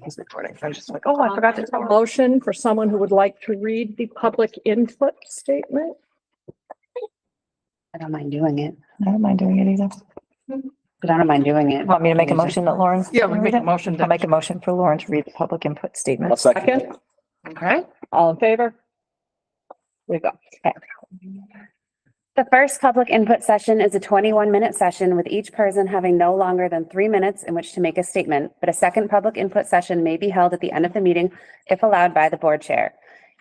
He's recording. I was just like, oh, I forgot to tell him. Motion for someone who would like to read the public input statement. I don't mind doing it, I don't mind doing it either. but I don't mind doing it. Want me to make a motion that Lauren? Yeah, we make a motion. I'll make a motion for Lauren to read the public input statement. Second. Okay, all in favor? We go. The first public input session is a 21-minute session with each person having no longer than 3 minutes in which to make a statement, but a second public input session may be held at the end of the meeting if allowed by the board chair.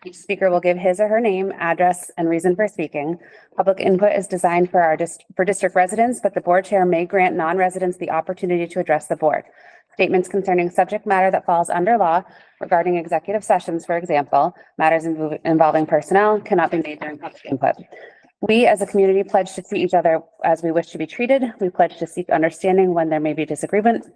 Each speaker will give his or her name, address, and reason for speaking. Public input is designed for district residents, but the board chair may grant non-residents the opportunity to address the board. Statements concerning subject matter that falls under law regarding executive sessions, for example, matters involving personnel cannot be made during public input. We as a community pledge to treat each other as we wish to be treated. We pledge to seek understanding when there may be disagreement.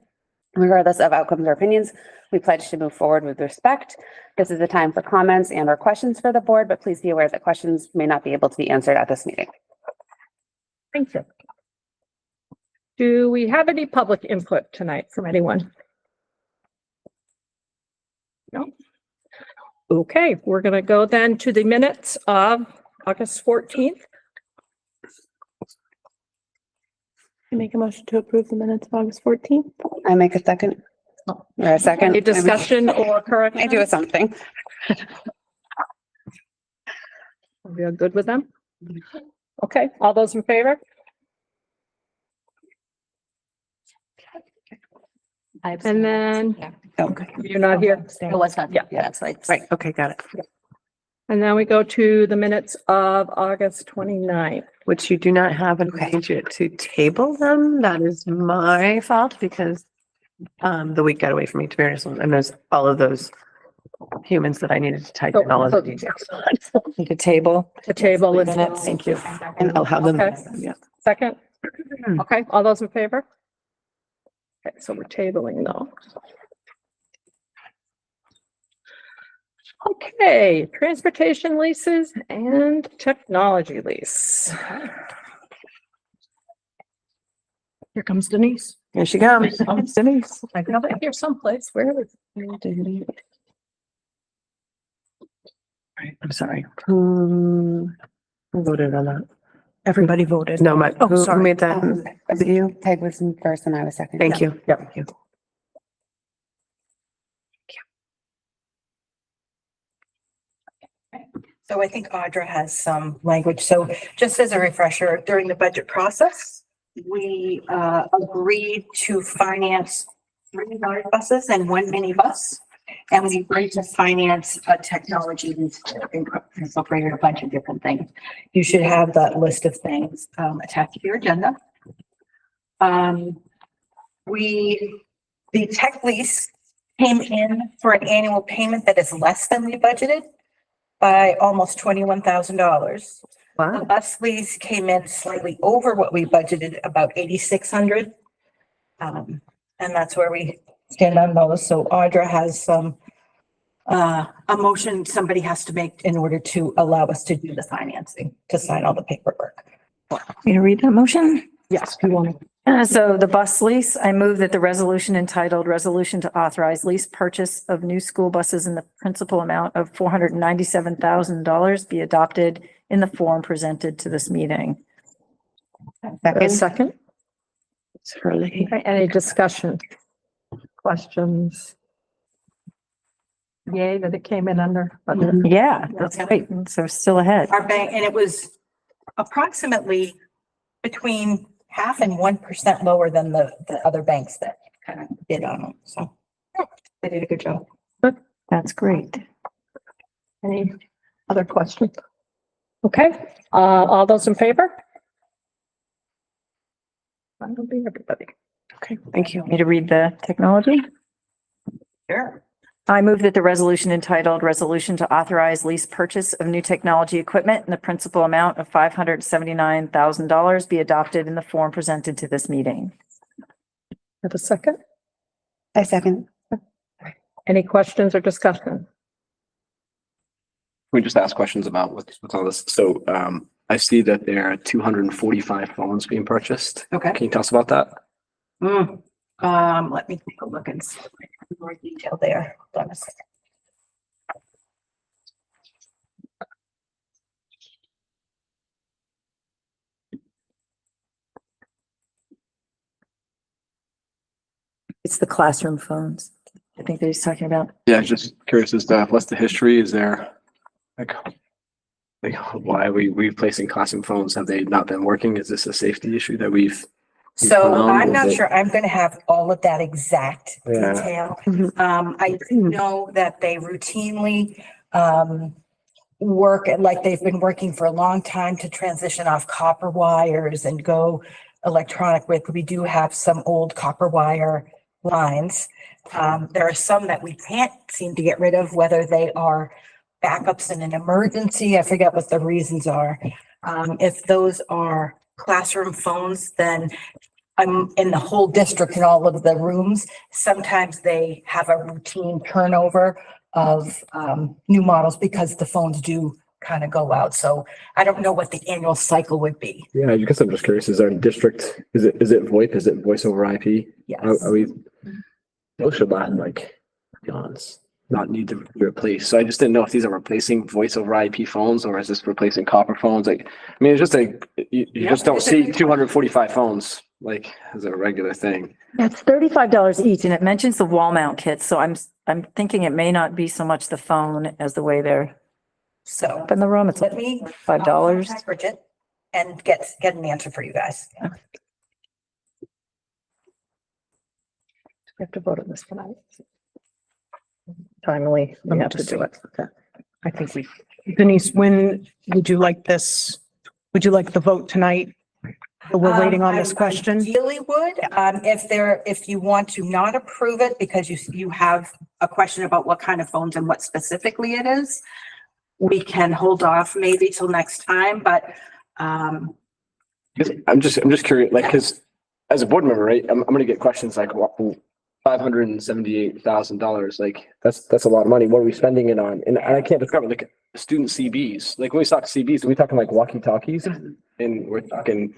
Regardless of outcomes or opinions, we pledge to move forward with respect. This is a time for comments and or questions for the board, but please be aware that questions may not be able to be answered at this meeting. Thank you. Do we have any public input tonight from anyone? No. Okay, we're going to go then to the minutes of August 14th. Make a motion to approve the minutes of August 14th. I make a second. Or a second. Any discussion or correction? I do something. We are good with them? Okay, all those in favor? And then you're not here. It was not. Yeah. That's right. Right, okay, got it. And then we go to the minutes of August 29th. Which you do not have an agent to table them. That is my fault because the week got away from me, to be honest. And there's all of those humans that I needed to type in all of the details. Need a table. The table is Minutes. Thank you. And I'll have them. Okay. Yeah. second. Okay, all those in favor? Okay, so we're tabling those. Okay, transportation leases and technology lease. Here comes Denise. Here she comes. Denise. I have it here someplace. Where is it? Right, I'm sorry. Who voted on that? Everybody voted. No, my, Oh, who sorry. made that? Is it you? Peg was in first and I was second. Thank you. Yep. Thank you. So I think Audra has some language. So just as a refresher, during the budget process, we agreed to finance 3 large buses and 1 minibus. And we agreed to finance a technology lease that incorporated a bunch of different things. You should have that list of things attached to your agenda. The tech lease came in for an annual payment that is less than we budgeted by almost $21,000. The Wow. bus lease came in slightly over what we budgeted, about 8,600. And that's where we stand on those. So Audra has some a motion somebody has to make in order to allow us to do the financing, to sign all the paperwork. Me to read that motion? Yes, you want to. So the bus lease, I move that the resolution entitled Resolution to Authorize Lease Purchase of New School Buses in the principal amount of $497,000 be adopted in the form presented to this meeting. Second. It's early. Okay, any discussion? Questions? Yay, that it came in under. Yeah, that's great. So still ahead. Our bank, and it was approximately between 0.5% and 1% lower than the other banks that kind of bid on them. So they did a good job. That's great. Any other questions? Okay, all those in favor? That'll be everybody. Okay, thank you. Me to read the technology? Sure. I move that the resolution entitled Resolution to Authorize Lease Purchase of New Technology Equipment in the principal amount of $579,000 be adopted in the form presented to this meeting. Have a second? I second. Any questions or discussion? We just ask questions about what's all this. So I see that there are 245 phones being purchased. Okay. Can you tell us about that? Let me take a look and see. more detail there. Hold on a second. It's the classroom phones. I think that he's talking about. Yeah, just curious as to what's the history? Is there like why are we replacing classroom phones? Have they not been working? Is this a safety issue that we've? So found? I'm Is not it- sure I'm gonna have all of that exact Yeah. detail. Mhm. I do know that they routinely, work, like they've been working for a long time to transition off copper wires and go electronic with. We do have some old copper wire lines. There are some that we can't seem to get rid of, whether they are backups in an emergency. I forget what the reasons are. If those are classroom phones, then I'm in the whole district in all of the rooms. Sometimes they have a routine turnover of new models because the phones do kind of go out. So I don't know what the annual cycle would be. Yeah, I guess I'm just curious. Is our district, is it VoIP? Is it voice over IP? Yes. Are we? Those should last like eons, not need to be replaced. So I just didn't know if these are replacing voice over IP phones or is this replacing copper phones? Like, I mean, it's just like, you just don't see 245 phones like as a regular thing. It's $35 each and it mentions the wall mount kits. So I'm thinking it may not be so much the phone as the way they're So up in the room. It's let me. $5. contact Bridget and get an answer for you guys. We have to vote on this tonight. Timely, we have to do it. I think we, Denise, when would you like this? Would you like the vote tonight? We're waiting on this I question. Ideally would, if you want to not approve it because you have a question about what kind of phones and what specifically it is, we can hold off maybe till next time, but, I'm just curious, like, cause as a board member, right, I'm gonna get questions like, $578,000, like, that's a lot of money. What are we spending it on? And I can't discover like student CBs, like when we talk CBs, are we talking like walkie-talkies? And we're talking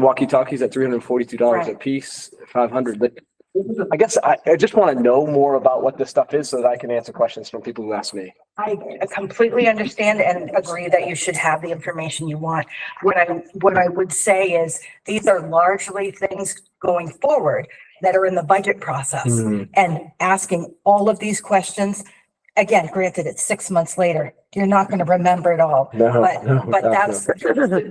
walkie-talkies at $342 a Right. piece, 500, like, I guess I just want to know more about what this stuff is so that I can answer questions from people who ask me. I completely understand and agree that you should have the information you want. What I would say is, these are largely things going forward that are in the budget process. And asking all of these questions, again, granted, it's 6 months later, you're not going to remember it all. But that's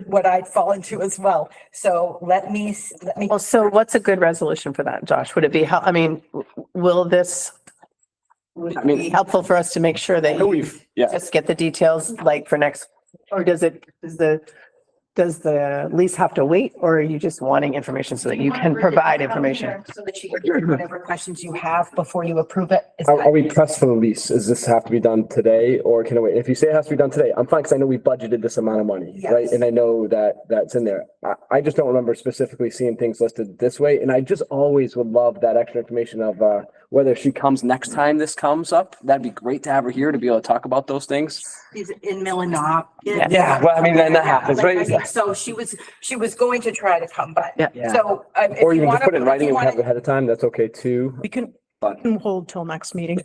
what I'd fall into as well. So let me. Well, so what's a good resolution for that, Josh? Would it be, I mean, will this I mean, be helpful for us to make sure that you yeah. just get the details like for next, or does the lease have to wait, or are you just wanting information so that you can provide information? So that you can do whatever questions you have before you approve it. Is Are that- we pressed for the lease? Does this have to be done today or can it wait? If you say it has to be done today, I'm fine because I know we budgeted this amount of money, right? Yes. And I know that that's in there. I just don't remember specifically seeing things listed this way. And I just always would love that extra information of whether she comes next time this comes up. That'd be great to have her here to be able to talk about those things. She's in Millinock. Yeah. Well, I mean, then that happens, right? So she was going to try to come, but. Yeah. So. Or even just put it in writing and we have it ahead of time. That's okay too. We can But hold till next meeting.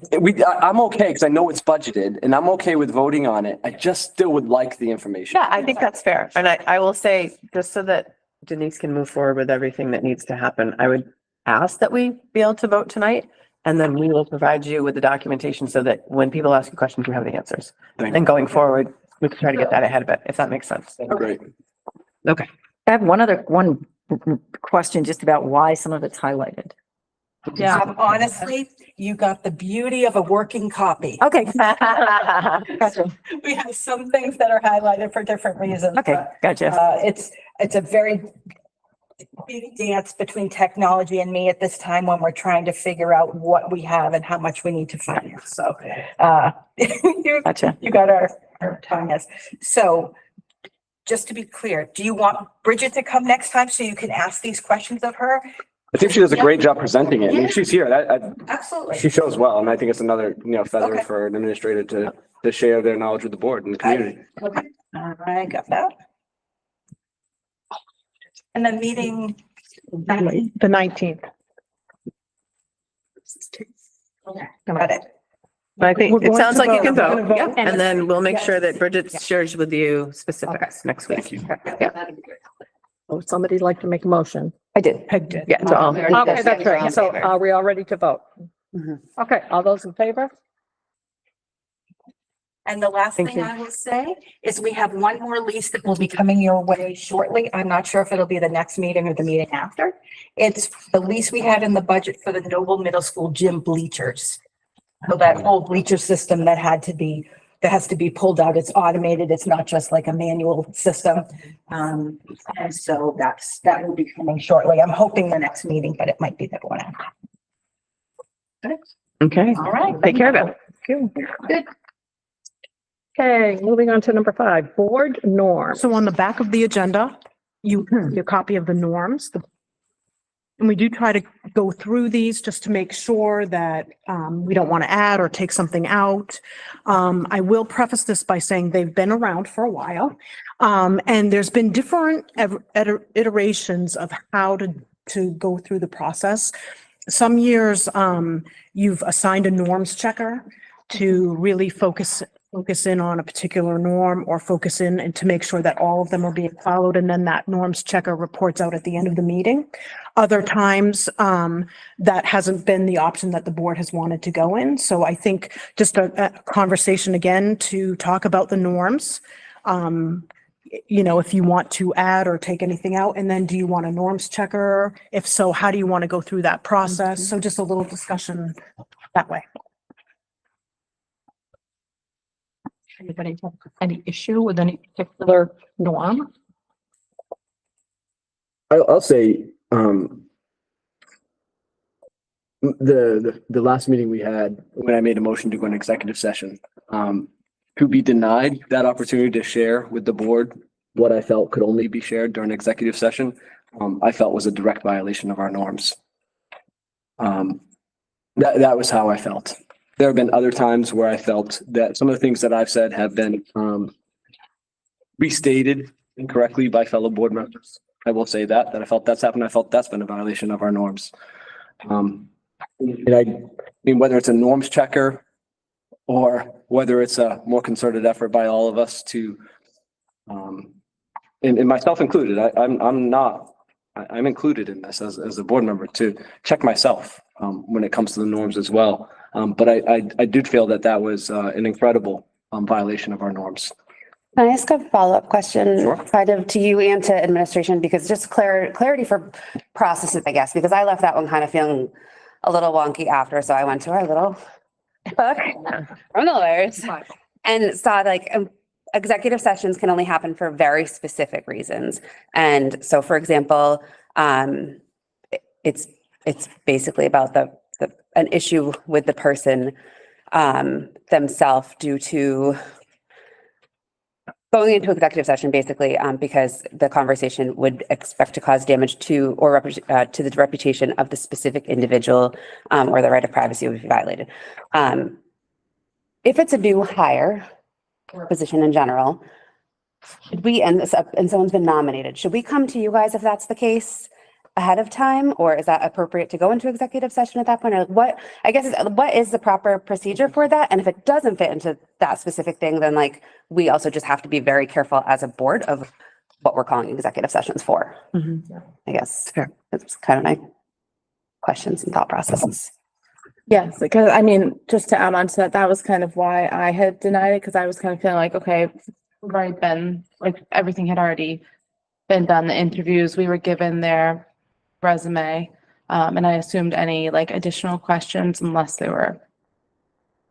I'm okay because I know it's budgeted and I'm okay with voting on it. I just still would like the information. Yeah, I think that's fair. And I will say, just so that Denise can move forward with everything that needs to happen, I would ask that we be able to vote tonight. And then we will provide you with the documentation so that when people ask you questions, you have the answers. Thank And going forward, we can try to get that ahead of it, if that makes sense. Great. I have one question just about why some of it's highlighted. Honestly, you got the beauty of a working copy. Okay. Gotcha. We have some things that are highlighted for different reasons. Okay, but, gotcha. It's a very big dance between technology and me at this time when we're trying to figure out what we have and how much we need to finance. So, Gotcha. you got our tongue is. So just to be clear, do you want Bridget to come next time so you can ask these questions of her? I think she does a great job presenting it. I mean, she's here. Absolutely. She shows well, and I think it's another, feather Okay. for an administrator to share their knowledge with the board and the community. Okay, all right, got that. And the meeting, The 19th. Got it. But I think We're it going sounds to like you can vote. We're vote. gonna Yeah, vote. and then we'll make Yes. sure that Bridget shares with you specifics next week. Yeah, Oh, somebody'd like to make a motion? I did. Peg did. Yeah, so I'll, Okay, that's right. So are we all ready to vote? Mhm. Okay, all those in favor? And the last Thank thing you. I will say is we have one more lease that will be coming your way shortly. I'm not sure if it'll be the next meeting or the meeting after. It's the lease we had in the budget for the Noble Middle School gym bleachers. So that whole bleacher system that has to be pulled out, it's automated. It's not just like a manual system. And so that will be coming shortly. I'm hoping the next meeting, but it might be the one after. okay, All right. take care of it. Good. Okay, moving on to number 5, board norms. So on the back of the agenda, your copy of the norms. And we do try to go through these just to make sure that we don't want to add or take something out. I will preface this by saying they've been around for a while. And there's been different iterations of how to go through the process. Some years, you've assigned a norms checker to really focus in on a particular norm or focus in and to make sure that all of them are being followed. And then that norms checker reports out at the end of the meeting. Other times, that hasn't been the option that the board has wanted to go in. So I think just a conversation again to talk about the norms. If you want to add or take anything out, and then do you want a norms checker? If so, how do you want to go through that process? So just a little discussion that way. Anybody have any issue with any particular norm? I'll say, the last meeting we had, when I made a motion to go in executive session, to be denied that opportunity to share with the board what I felt could only be shared during executive session, I felt was a direct violation of our norms. That was how I felt. There have been other times where I felt that some of the things that I've said have been, restated incorrectly by fellow board members. I will say that I felt that's happened. I felt that's been a violation of our norms. And I mean, whether it's a norms checker or whether it's a more concerted effort by all of us to, and myself included, I'm included in this as a board member to check myself, when it comes to the norms as well. But I did feel that was, an incredible, violation of our norms. Can I ask a follow-up question? Sure. Kind of to you and to administration, because just clarity for processes, I guess, because I left that one kind of feeling a little wonky after, so I went to our little book from the lawyers and saw executive sessions can only happen for very specific reasons. And so, for example, it's basically about an issue with the person themselves due to going into executive session, basically, because the conversation would expect to cause damage to to the reputation of the specific individual, or the right of privacy would be violated. If it's a new hire or position in general, should we end this up and someone's been nominated? Should we come to you guys if that's the case ahead of time, or is that appropriate to go into executive session at that point? Or what is the proper procedure for that? And if it doesn't fit into that specific thing, then we also just have to be very careful as a board of what we're calling executive sessions for. I guess Fair. that's kind of my questions and thought processes. Yes, because I mean, just to add on to that, that was kind of why I had denied it, because I was kind of feeling like, okay, we've already been, everything had already been done, the interviews, we were given their resume, and I assumed any additional questions, unless they were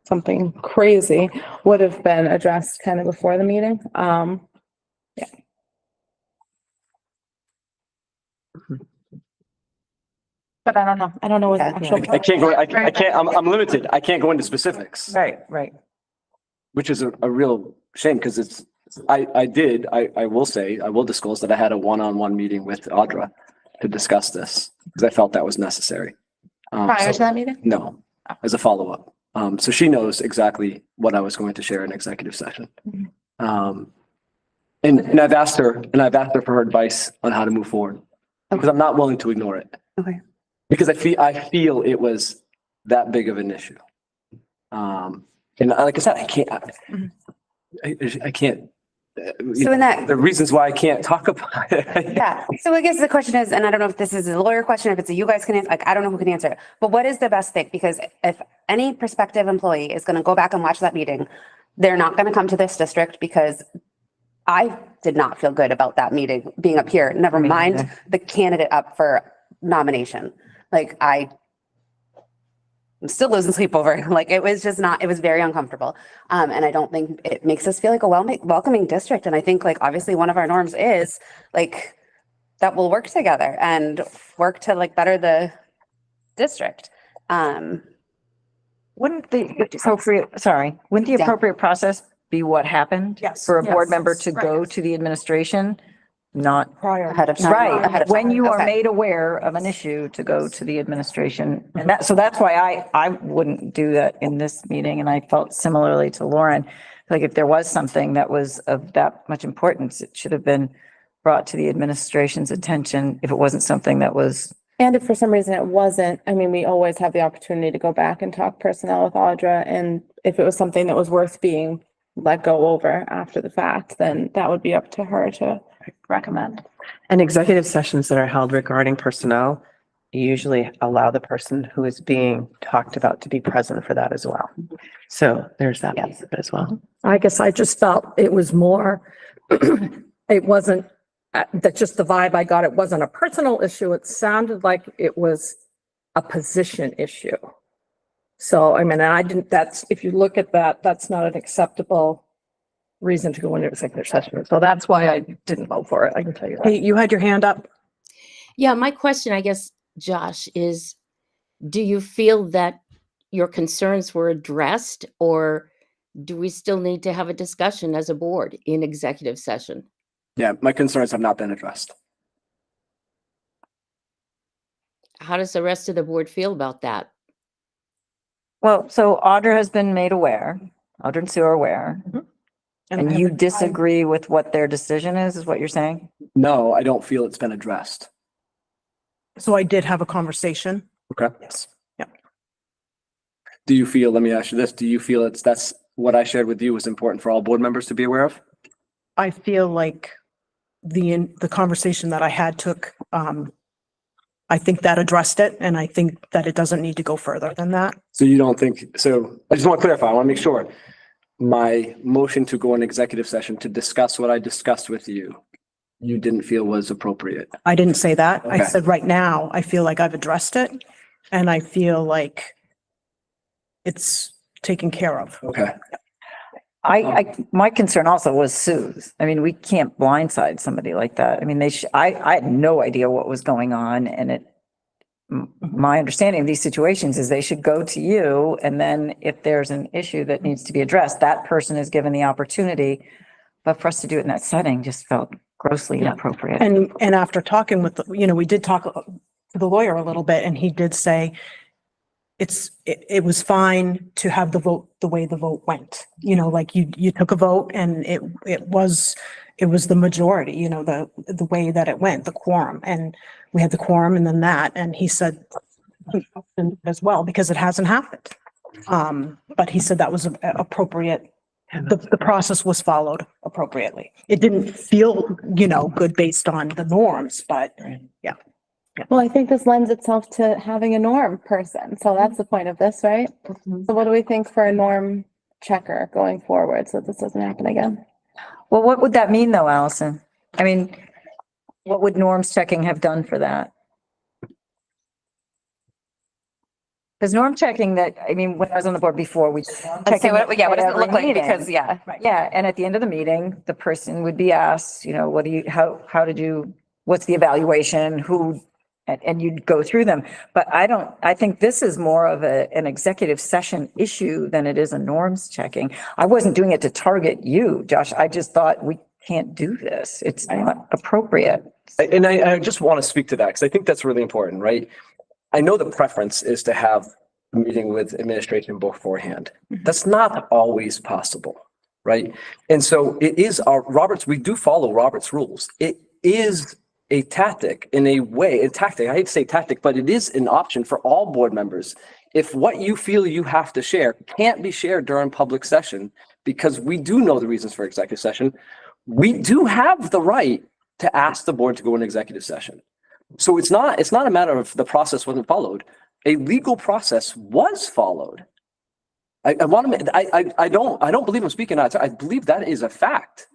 something crazy, would have been addressed kind of before the meeting. But I don't know. I don't know what the Yeah. actual. I can't go, I can't, I'm limited. I can't go into specifics. Right. Which is a real shame, because I will say, I will disclose that I had a one-on-one meeting with Audra to discuss this, because I felt that was necessary. Prior to that meeting? No, as a follow-up. So she knows exactly what I was going to share in executive session. And I've asked her for her advice on how to move forward, because I'm not willing to ignore it. Okay. Because I feel it was that big of an issue. And like I said, I can't, I can't. So in that- The reasons why I can't talk about it. Yeah, so I guess the question is, and I don't know if this is a lawyer question, if it's a you guys can answer, like, I don't know who can answer it. But what is the best thing? Because if any prospective employee is gonna go back and watch that meeting, they're not gonna come to this district because I did not feel good about that meeting being up here, never mind the candidate up for nomination. Like, I'm still losing sleep over, like, it was just not, it was very uncomfortable. And I don't think it makes us feel like a welcoming district. And I think, like, obviously one of our norms is like that we'll work together and work to like better the district. Wouldn't the wouldn't the Yeah. appropriate process be what happened? Yes. For a board Yes. member to go to the administration, not Prior. Ahead of time. right, Ahead of when time. you are Okay. made aware of an issue to go to the administration. And so that's why I wouldn't do that in this meeting. And I felt similarly to Lauren. Like if there was something that was of that much importance, it should have been brought to the administration's attention if it wasn't something that was. And if for some reason it wasn't, I mean, we always have the opportunity to go back and talk personnel with Audra. And if it was something that was worth being let go over after the fact, then that would be up to her to recommend. And executive sessions that are held regarding personnel usually allow the person who is being talked about to be present for that as well. So there's that piece of it as well. I guess I just felt it was more, it wasn't, that's just the vibe I got. It wasn't a personal issue. It sounded like it was a position issue. So, I mean, I didn't, that's, if you look at that, that's not an acceptable reason to go into executive session. So that's why I didn't vote for it. I can tell you that. Hey, you had your hand up. Yeah, my question, I guess, Josh, is do you feel that your concerns were addressed, or do we still need to have a discussion as a board in executive session? Yeah, my concerns have not been addressed. How does the rest of the board feel about that? Well, so Audra has been made aware, Audra and Sue are aware, and you disagree with what their decision is what you're saying? No, I don't feel it's been addressed. So I did have a conversation. Okay. Yes. Do you feel, let me ask you this, do you feel that's what I shared with you was important for all board members to be aware of? I feel like the conversation that I had took, I think that addressed it, and I think that it doesn't need to go further than that. So you don't think, so I just want to clarify, I want to make sure. My motion to go in executive session to discuss what I discussed with you, you didn't feel was appropriate. I didn't say that. I Okay. said right now, I feel like I've addressed it, and I feel like it's taken care of. Okay. My concern also was Sue's. I mean, we can't blindside somebody like that. I mean, I had no idea what was going on, and my understanding of these situations is they should go to you, and then if there's an issue that needs to be addressed, that person is given the opportunity. But for us to do it in that setting just felt grossly inappropriate. And after talking with, we did talk to the lawyer a little bit, and he did say it was fine to have the vote the way the vote went. Like you took a vote and it was the majority, the way that it went, the quorum, and we had the quorum and then that, and he said as well, because it hasn't happened. But he said that was appropriate. The process was followed appropriately. It didn't feel, good based on the norms, but yeah. Well, I think this lends itself to having a norm person. So that's the point of this, right? So what do we think for a norm checker going forward so this doesn't happen again? Well, what would that mean though, Allison? I mean, what would norms checking have done for that? Because norm checking when I was on the board before, we. Let's say what does it look like? Because, yeah. Yeah, and at the end of the meeting, the person would be asked, how did you, what's the evaluation, and you'd go through them. But I think this is more of an executive session issue than it is a norms checking. I wasn't doing it to target you, Josh. I just thought we can't do this. It's not appropriate. And I just want to speak to that because I think that's really important, right? I know the preference is to have a meeting with administration beforehand. That's not always possible, right? And so it is we do follow Robert's rules. It is a tactic in a way, I hate to say tactic, but it is an option for all board members if what you feel you have to share can't be shared during public session, because we do know the reasons for executive session, we do have the right to ask the board to go in executive session. So it's not a matter of the process wasn't followed. A legal process was followed. I don't believe I'm speaking out. I believe that is a fact.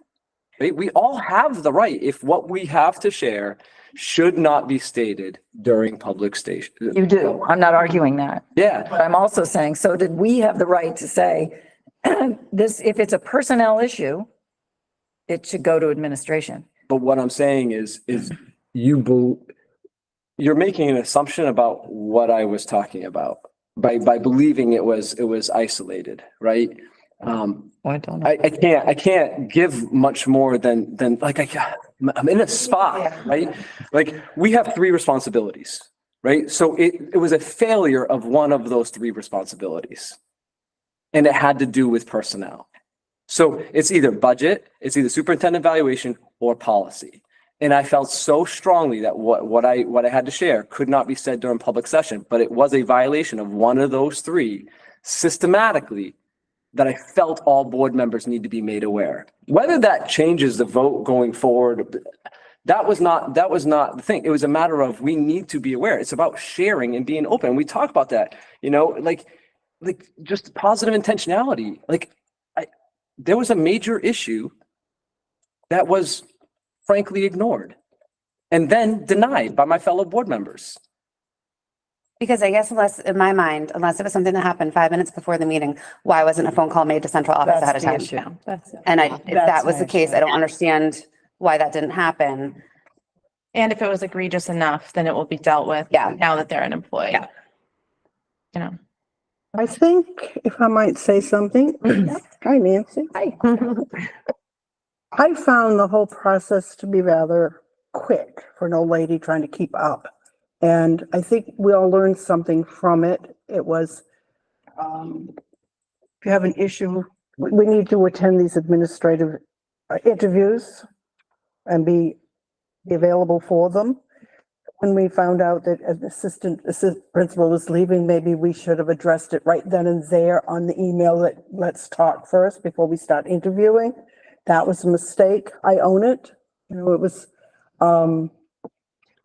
Right? We all have the right, if what we have to share should not be stated during public station. You do. I'm not arguing that. Yeah. But I'm also saying, so did we have the right to say this, if it's a personnel issue, it should go to administration? But what I'm saying is you're making an assumption about what I was talking about by believing it was isolated, right? I don't know. I can't give much more than like I'm in a spot, right? Like we have 3 responsibilities, right? So it was a failure of one of those 3 responsibilities. And it had to do with personnel. So it's either budget, it's either superintendent evaluation or policy. And I felt so strongly that what I had to share could not be said during public session, but it was a violation of one of those 3 systematically that I felt all board members need to be made aware. Whether that changes the vote going forward, that was not the thing. It was a matter of we need to be aware. It's about sharing and being open. We talk about that, like just positive intentionality. There was a major issue that was frankly ignored and then denied by my fellow board members. Because I guess in my mind, unless it was something that happened 5 minutes before the meeting, why wasn't a phone call made to central office ahead of That's the time? issue. That's it. And if that That's was my the case, issue. I don't understand why that didn't happen. And if it was egregious enough, then it will be dealt with. Yeah. Now that they're an employee. Yeah. You know, I think if I might say something. Hi, Nancy. Hi. I found the whole process to be rather quick for an old lady trying to keep up. And I think we all learned something from it. It was, if you have an issue, we need to attend these administrative interviews and be available for them. When we found out that an assistant principal was leaving, maybe we should have addressed it right then and there on the email that let's talk first before we start interviewing. That was a mistake. I own it. It was,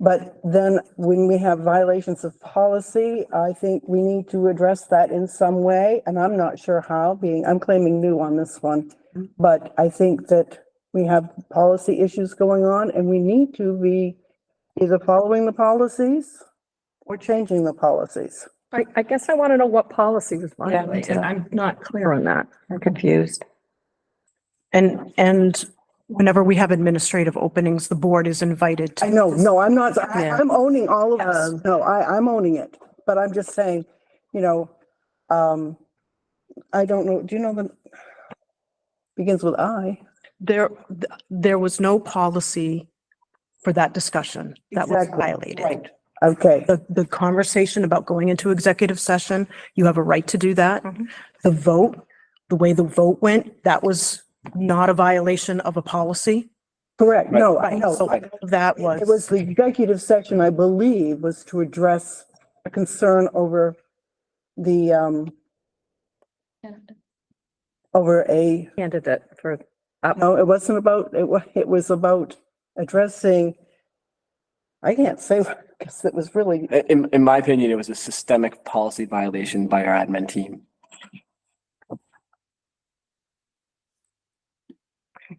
but then when we have violations of policy, I think we need to address that in some way. And I'm not sure how, I'm claiming new on this one. But I think that we have policy issues going on and we need to be either following the policies or changing the policies. I guess I want to know what policy was violated. I'm not clear on that. I'm confused. And whenever we have administrative openings, the board is invited to. I know, no, I'm not, Yeah. I'm owning all of Yes. them. No, I'm owning it, but I'm just saying, I don't know, do you know the, begins with I? There was no policy for that discussion that was Exactly. violated. Right. Okay, The conversation about going into executive session, you have a right to do that. The vote, the way the vote went, that was not a violation of a policy. correct. No, I Right, know. so that It was was, the executive session, I believe, was to address a concern over the, over a, Candidate for, no, it wasn't about, it was about addressing, I can't say, because it was really, In my opinion, it was a systemic policy violation by our admin team.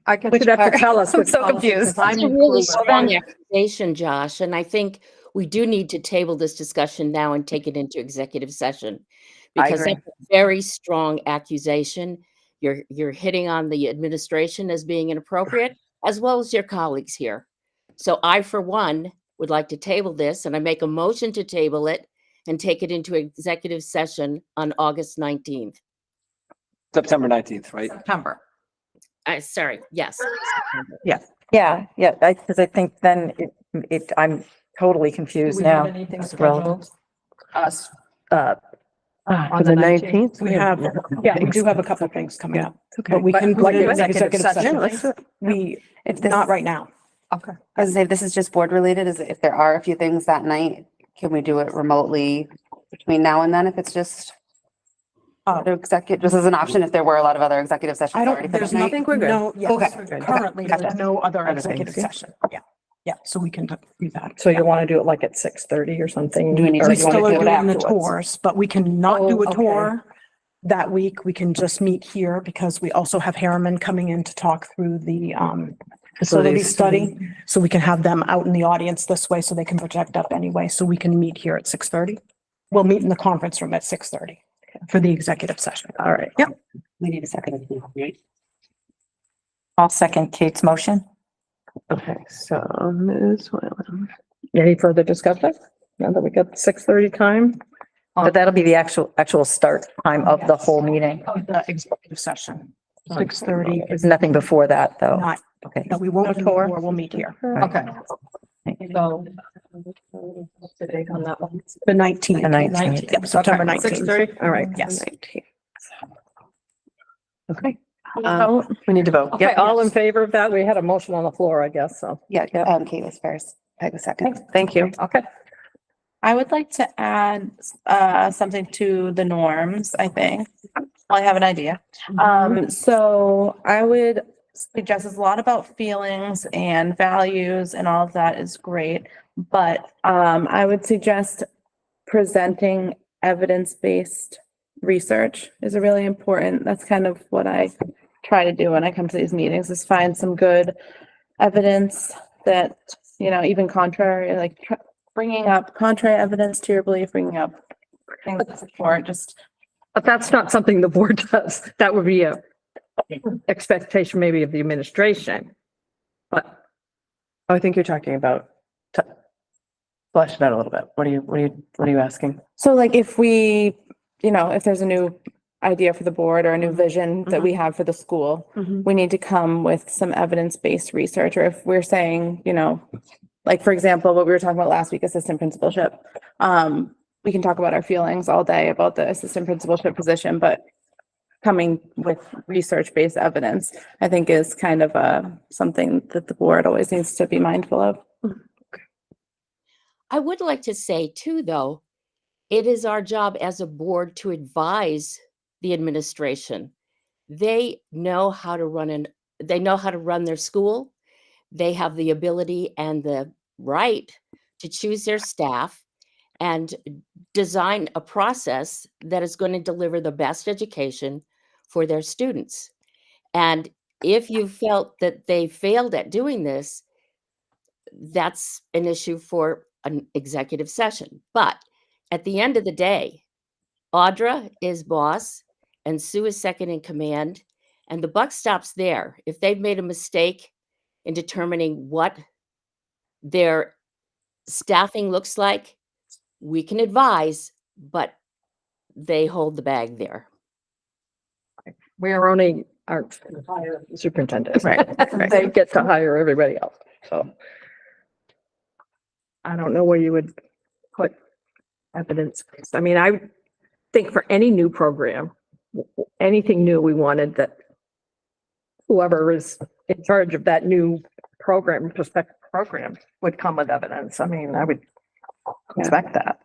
I guess you'd have to tell us. I'm which so policy, confused. 'cause I'm It's a really included. strong accusation, Josh, and I think we do need to table this discussion now and take it into executive session. I Because agree. that's a very strong accusation. You're hitting on the administration as being inappropriate, as well as your colleagues here. So I, for one, would like to table this, and I make a motion to table it and take it into executive session on August 19th. September 19th, right? September. Sorry, yes. Yeah, because I think then I'm totally confused now. It's relevant. Us. For the 19th? we have, yeah, we do have a couple of things coming up, Okay. but we can Like put it in executive executive session. session. Let's do it. We, If this, not right now. Okay. I was gonna say, if this is just board related, if there are a few things that night, can we do it remotely between now and then, if it's just executive, just as an option, if there were a lot of other executive sessions I already don't, for the there's night? nothing, we're good. no, yes, Okay. currently, Gotcha. there's no other Okay. executive session. Yeah, yeah, so we can do that. So you want to do it like at 6:30 or something? Do we need or to We you wanna still are do it doing the afterwards? tours, but we can not do Oh, a okay. tour that week. We can just meet here because we also have Harriman coming in to talk through the facility Facilities study. So we can have them out in the audience this way so they can project up anyway. So we can meet here at 6:30. We'll meet in the conference room at 6:30 for the executive session. All right. Yep. We need a second, right? I'll second Kate's motion. Okay, so Ms. Whalen. Any further discussion? Now that we got 6:30 time? But that'll be the actual start time of the whole meeting. Of the executive session, 6:30 There's nothing before that, though. not, Okay. no, we won't No do tour? tour. We'll meet here. Okay. So. The 19th. The 19th. Yep, September 19th. 6:30? All right. Yes. Okay, Oh, we need to vote. okay, all in favor of that? We had a motion on the floor, I guess, so. Yeah, Kate was first. Peg was second. Thank you. Okay. I would like to add something to the norms, I think. I have an idea. So I would suggest there's a lot about feelings and values and all of that is great. But I would suggest presenting evidence-based research is a really important, that's kind of what I try to do when I come to these meetings, is find some good evidence that, you know, even contrary, like bringing up contrary evidence to your belief, bringing up things that support, just But that's not something the board does. That would be a expectation maybe of the administration. But Oh, I think you're talking about, flesh it out a little bit. What are you asking? so like if we, you know, if there's a new idea for the board or a new vision that we have for the school, Mhm. we need to come with some evidence-based research, or if we're saying, you know, like, for example, what we were talking about last week, assistant principalship. We can talk about our feelings all day about the assistant principalship position, but coming with research-based evidence, I think is kind of something that the board always needs to be mindful of. I would like to say too, though, it is our job as a board to advise the administration. They know how to run their school. They have the ability and the right to choose their staff and design a process that is going to deliver the best education for their students. And if you felt that they failed at doing this, that's an issue for an executive session. But at the end of the day, Audra is boss and Sue is second in command, and the buck stops there. If they've made a mistake in determining what their staffing looks like, we can advise, but they hold the bag there. we are only our superintendent. Right, right. They get to hire everybody else, so. I don't know where you would put evidence. I mean, I would think for any new program, anything new, we wanted that whoever is in charge of that new program, prospective program, would come with evidence. I mean, I would expect that.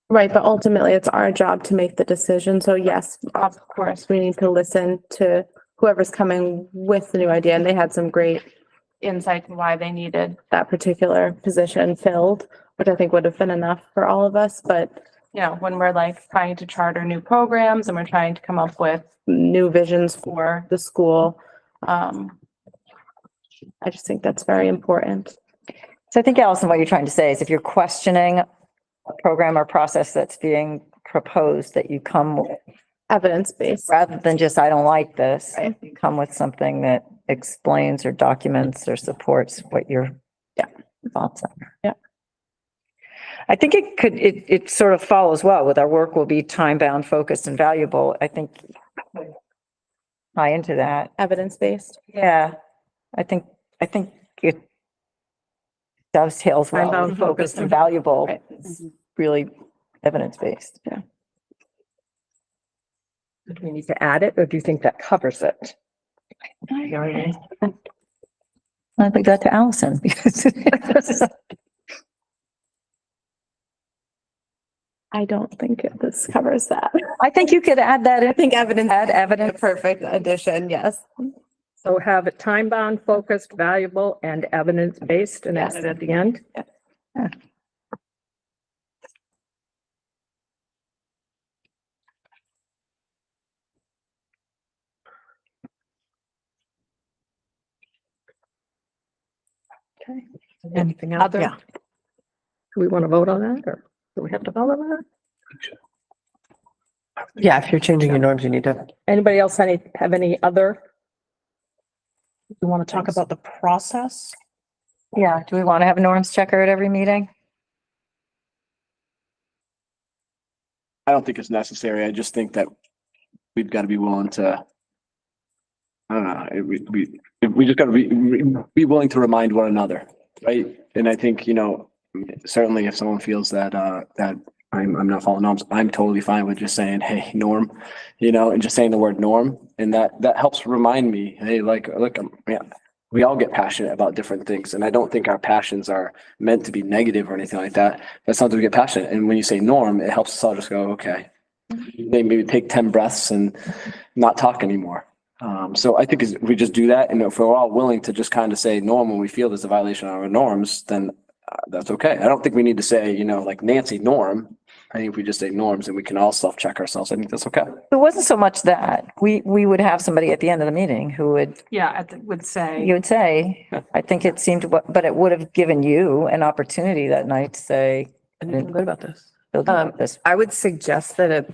Right, but ultimately it's our job to make the decision. So yes, of course, we need to listen to whoever's coming with the new idea, and they had some great insight on why they needed that particular position filled, which I think would have been enough for all of us. But, you know, when we're like trying to charter new programs and we're trying to come up with new visions for the school, I just think that's very important. So I think, Allison, what you're trying to say is if you're questioning a program or process that's being proposed, that you come with, Evidence-based. rather than just, I don't like this, you come with something that explains or documents or supports what your thoughts are. Yeah. I think it sort of follows well with our work will be time-bound, focused and valuable. I think tie into that. Evidence-based. Yeah, I think it dovetails well, Time-bound, with focused and valuable. Right. It's really evidence-based. Yeah. Do we need to add it, or do you think that covers it? I think that to Allison. I don't think this covers that. I think you could add that in. I think evidence. Add evidence. Perfect addition, yes. So have it time-bound, focused, valuable, and evidence-based, and add Yes. it at the end. Okay. Anything else? Other- Yeah. Do we want to vote on that, or do we have to vote on that? Yeah, if you're changing your norms, you need to. Anybody else have any other? You want to talk about the process? Yeah, do we want to have a norms checker at every meeting? I don't think it's necessary. I just think that we've got to be willing to. I don't know. We just got to be willing to remind one another, right? And I think, you know, certainly if someone feels that that I'm not following norms, I'm totally fine with just saying, hey, norm, you know, and just saying the word norm, and that helps remind me, hey, like, look, yeah, we all get passionate about different things, and I don't think our passions are meant to be negative or anything like that. That's not to get passionate. And when you say norm, it helps us all just go, okay, maybe take 10 breaths and not talk anymore. So I think if we just do that, and if we're all willing to just kind of say norm when we feel there's a violation of our norms, then that's okay. I don't think we need to say, you know, like Nancy norm. I think if we just say norms and we can all self-check ourselves, I think that's okay. It wasn't so much that. We would have somebody at the end of the meeting who would, Yeah, would say. you would say, I think it seemed, but it would have given you an opportunity that night to say, I feel good about this. "Feel good about this." I would suggest that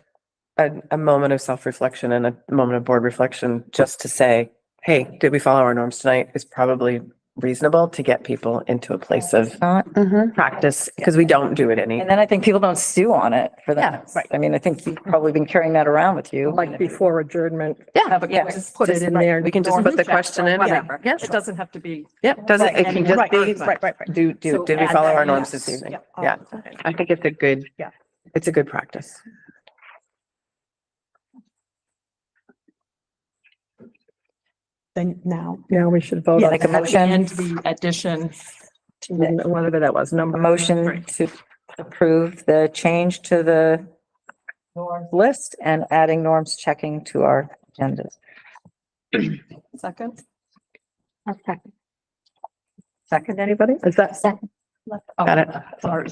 a moment of self-reflection and a moment of board reflection, just to say, hey, did we follow our norms tonight, is probably reasonable to get people into a place of Not- practice, because we don't do it any. And then I think people don't stew on it for Yeah, that. right. I mean, I think you've probably been carrying that around with you. Like before adjournment? Yeah, Yeah. Just put it in there. we can just put the question in. Whatever. Yes. It doesn't have to be. Yep, doesn't, it can just be, Right. did we add follow that, our norms yes. this evening? Yep. Yeah, I think it's a good, Yeah. it's a good practice. Then now. Now we should vote Yeah, on like a that. motion. And the addition. Whatever that was, A number. motion to approve the change to the norms list and adding norms checking to our agendas. Second. Okay. Second, anybody? Is that? Got it. Sorry.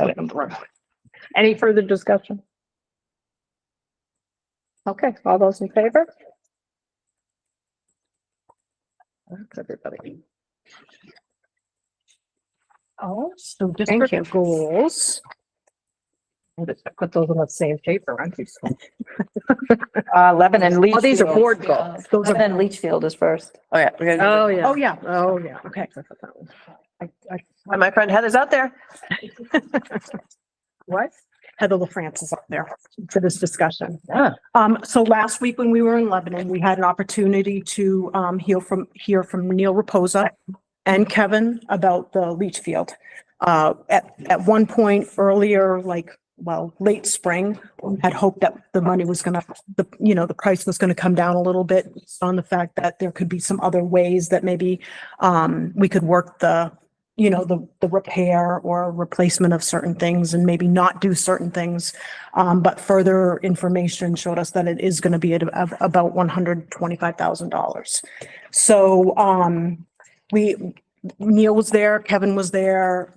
Any further discussion? Okay, all those in favor? That's everybody. Oh, so Thank you. district goals. I'll just put those on the same paper, aren't you? Lebanon Leachfield. Oh, these are board goals. Those are. Lebanon Leachfield is first. Oh, yeah. we're gonna Oh, do yeah. Oh, yeah. Oh, yeah. Okay. that. My friend Heather's out there. What? Heather LaFrance is up there for this discussion. Yeah. So last week when we were in Lebanon, we had an opportunity to, hear from Neil Raposa and Kevin about the leach field. At one point earlier, late spring, had hoped that the money was gonna, the price was gonna come down a little bit based on the fact that there could be some other ways that maybe, we could work the repair or replacement of certain things and maybe not do certain things. But further information showed us that it is going to be at about $125,000. So, Neil was there, Kevin was there,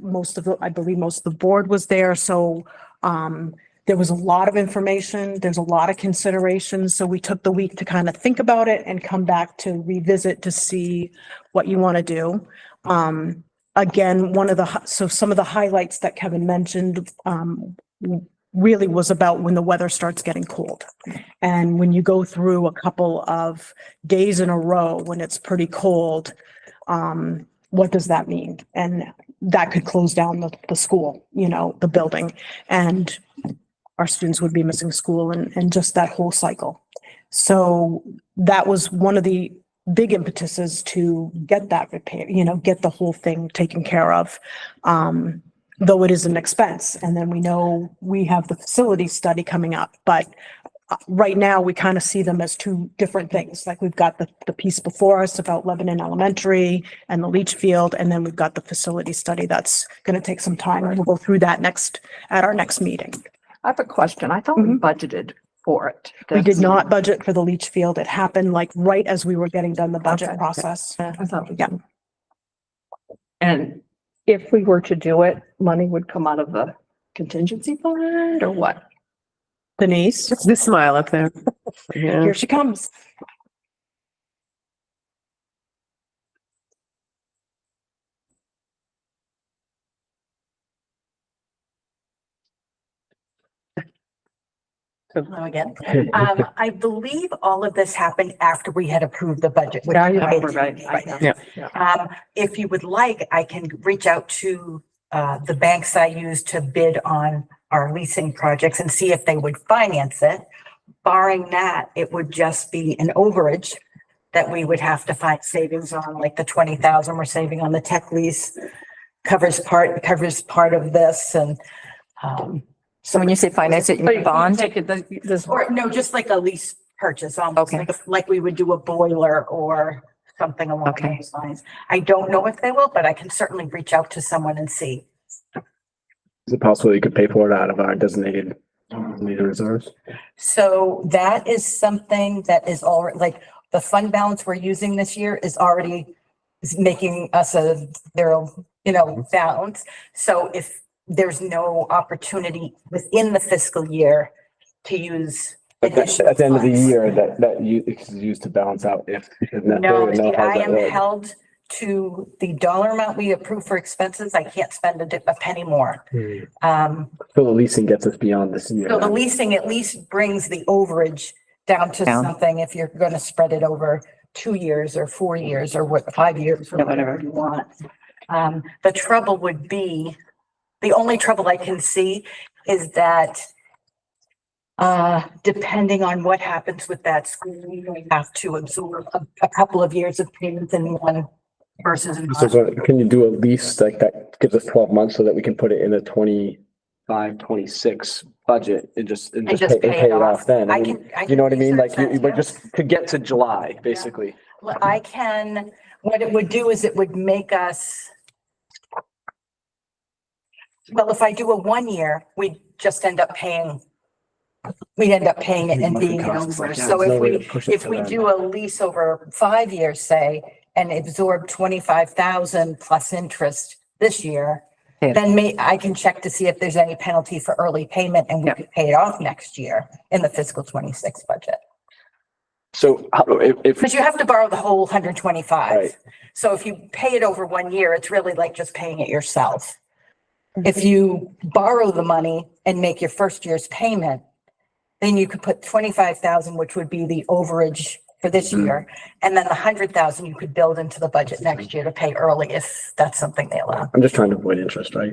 I believe most of the board was there. So, there was a lot of information. There's a lot of considerations. So we took the week to kind of think about it and come back to revisit to see what you want to do. Again, some of the highlights that Kevin mentioned, really was about when the weather starts getting cold. And when you go through a couple of days in a row when it's pretty cold, what does that mean? And that could close down the school, the building, and our students would be missing school and just that whole cycle. So that was one of the big impetuses to get that repair, get the whole thing taken care of. Though it is an expense. And then we know we have the facility study coming up, but right now we kind of see them as two different things. Like we've got the piece before us about Lebanon Elementary and the leach field, and then we've got the facility study that's going to take some time, and we'll go through that at our next meeting. I have a question. I thought we budgeted for it. We did not budget for the leach field. It happened like right as we were getting done the budget Okay. process. I thought we Yeah. did. And if we were to do it, money would come out of the contingency fund or what? Denise, The smile up there. Yeah. here she comes. Hello again. I believe all of this happened after we had approved the budget. which Yeah, is you're why right. it's Right. right now. If you would like, I can reach out to the banks I use to bid on our leasing projects and see if they would finance it. Barring that, it would just be an overage that we would have to find savings on, like the 20,000 we're saving on the tech lease covers part of this and, So when you say finance it, you So mean bond? Take it, this, or no, just like a lease purchase, almost Okay. like we would do a boiler or something along Okay. those lines. I don't know if they will, but I can certainly reach out to someone and see. Is it possible you could pay for it out of our designated reserves? So that is something that is already, like, the fund balance we're using this year is making us a zero, balance. So if there's no opportunity within the fiscal year to use At additional the end of the funds. year, that is used to balance out if. No, how's see, I that am work? held to the dollar amount we approve for expenses. I can't spend a penny more. So the leasing gets us beyond this year. So the leasing at least brings the overage down to Down. something if you're gonna spread it over 2 years or 4 years or 5 years or Yeah, whatever whatever. you want. The trouble would be, the only trouble I can see is that depending on what happens with that school, we may have to absorb a couple of years of payments in one versus in So can you do a lease like that gives us 12 months so that we can put it in a 25, 26 budget and just pay it off then? I mean, you know what I mean? Like but just to get to July, basically. Well, what it would do is it would make us, well, if I do a 1 year, we'd end up paying it and being over. So if we do a lease over 5 years, say, and absorb 25,000 plus interest this year, Yeah. then I can check to see if there's any penalty for early payment and we Yeah. could pay it off next year in the fiscal 26 budget. So if, Because you have to borrow the whole 125. Right. So if you pay it over 1 year, it's really like just paying it yourself. If you borrow the money and make your first year's payment, then you could put 25,000, which would be the overage for this year. And then the 100,000 you could build into the budget next year to pay early if that's something they allow. I'm just trying to avoid interest, right?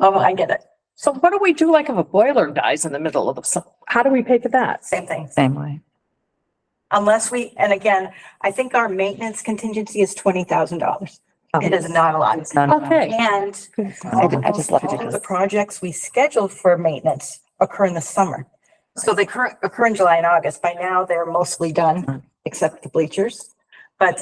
Oh, I get it. so what do we do like if a boiler dies in the middle of the, how do we pay for that? Same thing. Same way. Unless and again, I think our maintenance contingency is $20,000. It is not a lot. It's not- Okay. And I just love all of the it. projects we scheduled for maintenance occur in the summer. So they occur in July and August. By now, they're mostly done, except the bleachers. But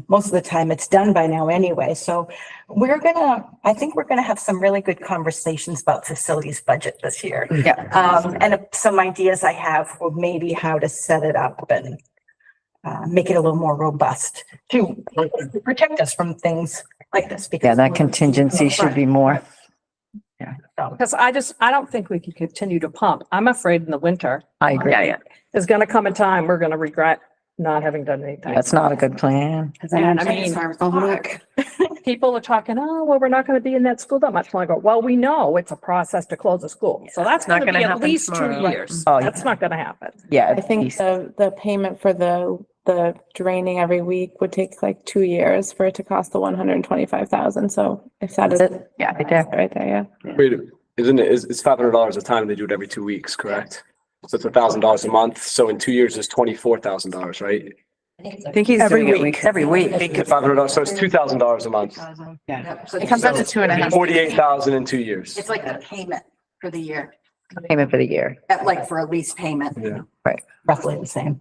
most of the time, it's done by now anyway. So I think we're gonna have some really good conversations about facilities budget this year. Yeah. And some ideas I have for maybe how to set it up and make it a little more robust to protect us from things like this. Yeah, that contingency should be more. Because I don't think we can continue to pump. I'm afraid in the winter, I agree. there's gonna come a time we're gonna regret not having done anything. That's not a good plan. And I mean, people are talking, oh, well, we're not gonna be in that school that much longer. Well, we know it's a process to close a school. So that's not gonna gonna be at happen least 2 tomorrow. years. Oh, yeah. That's not gonna happen. Yeah. I think the payment for the draining every week would take like 2 years for it to cost the 125,000. So if that is That's it. Yeah, right there. right there, yeah. Wait, isn't it, it's $500 a time. They do it every 2 weeks, correct? So it's $1,000 a month. So in 2 years, it's $24,000, right? I think he's Every doing it week. weeks, every week. $500, so it's $2,000 a month. It comes out to 2.5. 48,000 in 2 years. It's like the payment for the year, Payment for the year. like for a lease payment. Yeah. Right. Roughly the same.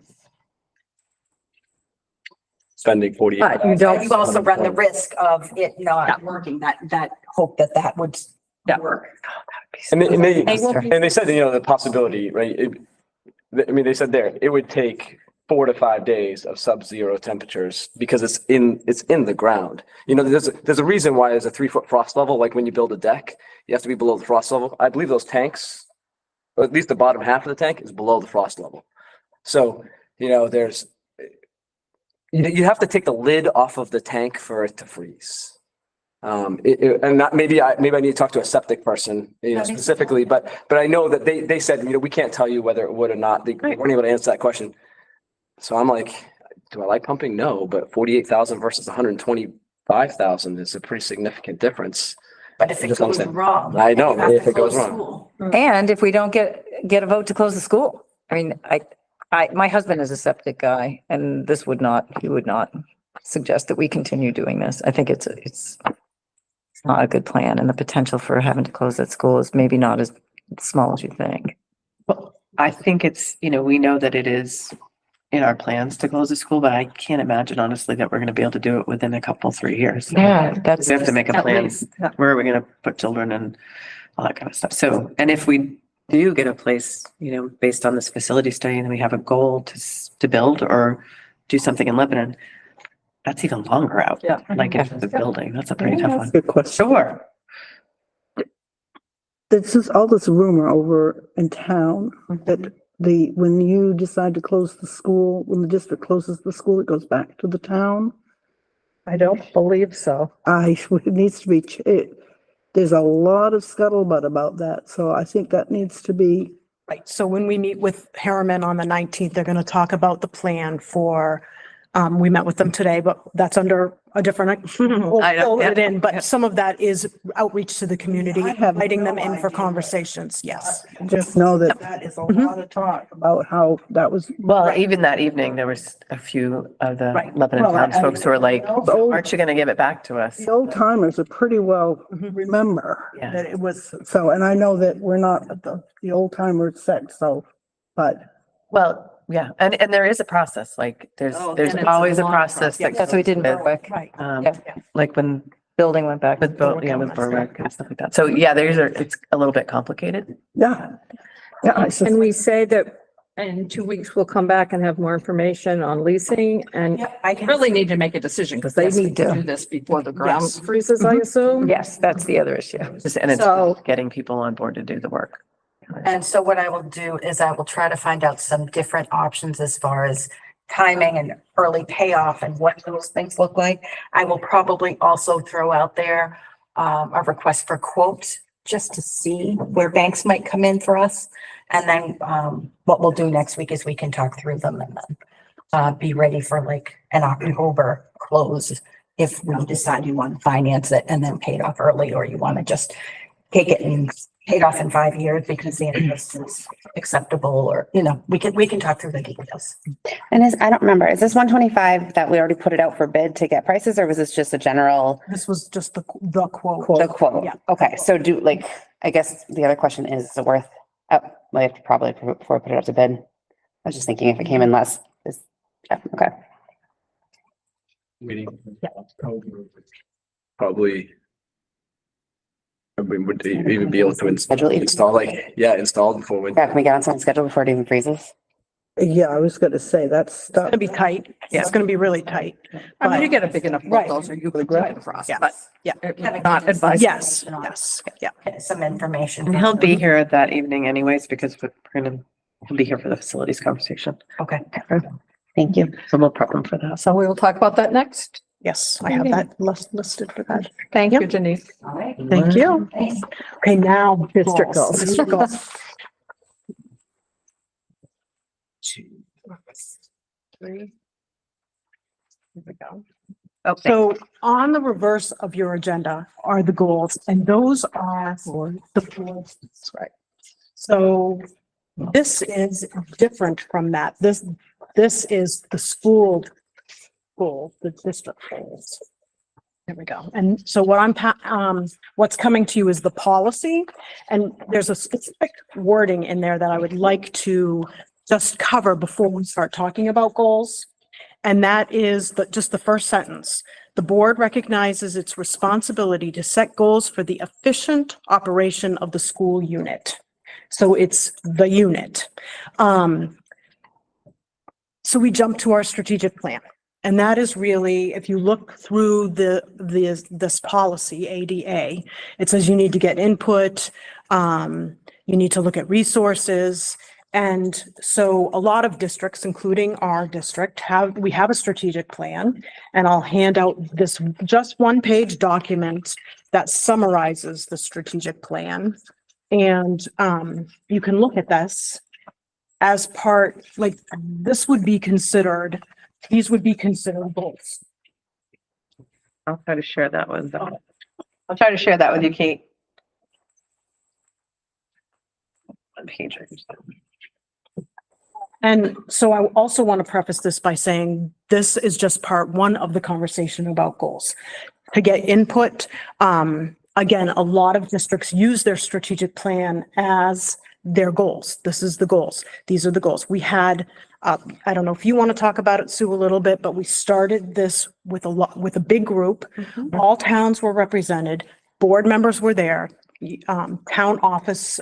Spending 48. But you But don't, you also run the risk of it not working, that hope that would Yeah. work. And they said, you know, the possibility, right? I mean, they said there, it would take 4 to 5 days of sub-zero temperatures because it's in the ground. You know, there's a reason why there's a 3-foot frost level. Like when you build a deck, you have to be below the frost level. I believe those tanks, or at least the bottom half of the tank, is below the frost level. So, you know, you have to take the lid off of the tank for it to freeze. And not, maybe I need to talk to a septic person, you know, specifically, but I know that they said, you know, we can't tell you whether it would or not. They weren't able to answer that question. So I'm like, do I like pumping? No, but 48,000 versus 125,000 is a pretty significant difference. But if it Just what I'm goes saying. wrong. I know, you have if to it goes close wrong. school. And if we don't get a vote to close the school, I mean, my husband is a septic guy and he would not suggest that we continue doing this. I think it's not a good plan, and the potential for having to close that school is maybe not as small as you think. Well, I think it's, you know, we know that it is in our plans to close the school, but I can't imagine honestly that we're going to be able to do it within 3 years. Yeah, that's. We have to make a at plan. least, Where are we going to put children and all that kind of stuff? So, and if we do get a place, you know, based on this facility study, and we have a goal to build or do something in Lebanon, that's even longer out. Yeah. Like if the building, that's a pretty tough one. Good question. Sure. This is all this rumor over in town that when you decide to close the school, when the district closes the school, it goes back to the town. I don't believe so. It needs to be, there's a lot of scuttlebutt about that, so I think that needs to be. Right, so when we meet with Harriman on the 19th, they're going to talk about the plan for, we met with them today, but that's under a different, we'll I know, fill it yeah. in, but some of that is outreach to the community, I have inviting them no in for idea. conversations, yes. Just know that that is a lot of talk about how that was. Well, even that evening, there was a few of the Right. Lebanon Well, Times folks who were like, the old- aren't you going to give it back to us? The old timers are pretty well remember Yeah. that it was, so, and I know that we're not the old timer sect, so, but. Well, yeah, and there is a process, like there's Oh, there's and it's a always a long process. process. That's what we did in with, Berwick. Right. Yeah. Like when Building went back. with boat, yeah, with Berwick and stuff like that. So yeah, it's a little bit complicated. Yeah. Yeah, I Can we say that in 2 weeks, we'll come back and have more information on leasing and I can. really need to make a decision because they Yes, we need to do. do this before the ground Yes. freezes, I assume. Yes, that's the other issue. And it's So- getting people on board to do the work. And so what I will do is I will try to find out some different options as far as timing and early payoff and what those things look like. I will probably also throw out there a request for quotes just to see where banks might come in for us. And then what we'll do next week is we can talk through them and then be ready for like an October close if we decide you want to finance it and then pay it off early, or you want to just take it and pay it off in 5 years because the interest is acceptable, or, you know, we can talk through the details. And I don't remember, is this 125 that we already put it out for bid to get prices, or was this just a general, This was just the quote. the quote? Yeah. Okay, so I guess the other question is it worth, like probably before we put it out to bid? I was just thinking if it came in less, yeah, okay. Meeting. Probably. I mean, would they even be able to Schedule it. install before we. Yeah, can we get on someone's schedule before it even freezes? Yeah, I was gonna say that's It's stuff. gonna be tight. It's gonna be really tight. I mean, you But get a big enough Right. bulldozer, you could try the process. But, yeah. Not advice. yes, yes, yeah. Get some information. And he'll be here that evening anyways, because he'll be here for the facilities conversation. Okay. Thank you. So we'll prep him for that. So we will talk about that next. Yes, I have that listed for that. Thank you, Denise. All right. Thank you. Thanks. Okay, now. District goals. goals. District goals. Three. Here we go. Okay. So on the reverse of your agenda are the goals, and those are for the boards. Right. So this is different from that. This is the school goal, the district goals. There we go. And so what's coming to you is the policy, and there's a specific wording in there that I would like to just cover before we start talking about goals. And that is just the first sentence. The board recognizes its responsibility to set goals for the efficient operation of the school unit. So it's the unit. So we jump to our strategic plan. And that is really, if you look through this policy, ADA, it says you need to get input, you need to look at resources. And so a lot of districts, including our district, we have a strategic plan. And I'll hand out this just one-page document that summarizes the strategic plan. And you can look at this as part, like, this would be considered, these would be considered goals. I'll try to share that with you, Kate. One page. And so I also want to preface this by saying this is just part one of the conversation about goals. To get input, again, a lot of districts use their strategic plan as their goals. This is the goals. These are the goals. We had, I don't know if you want to talk about it, Sue, a little bit, but we started this with a big group. All towns were represented, board members were there, town office,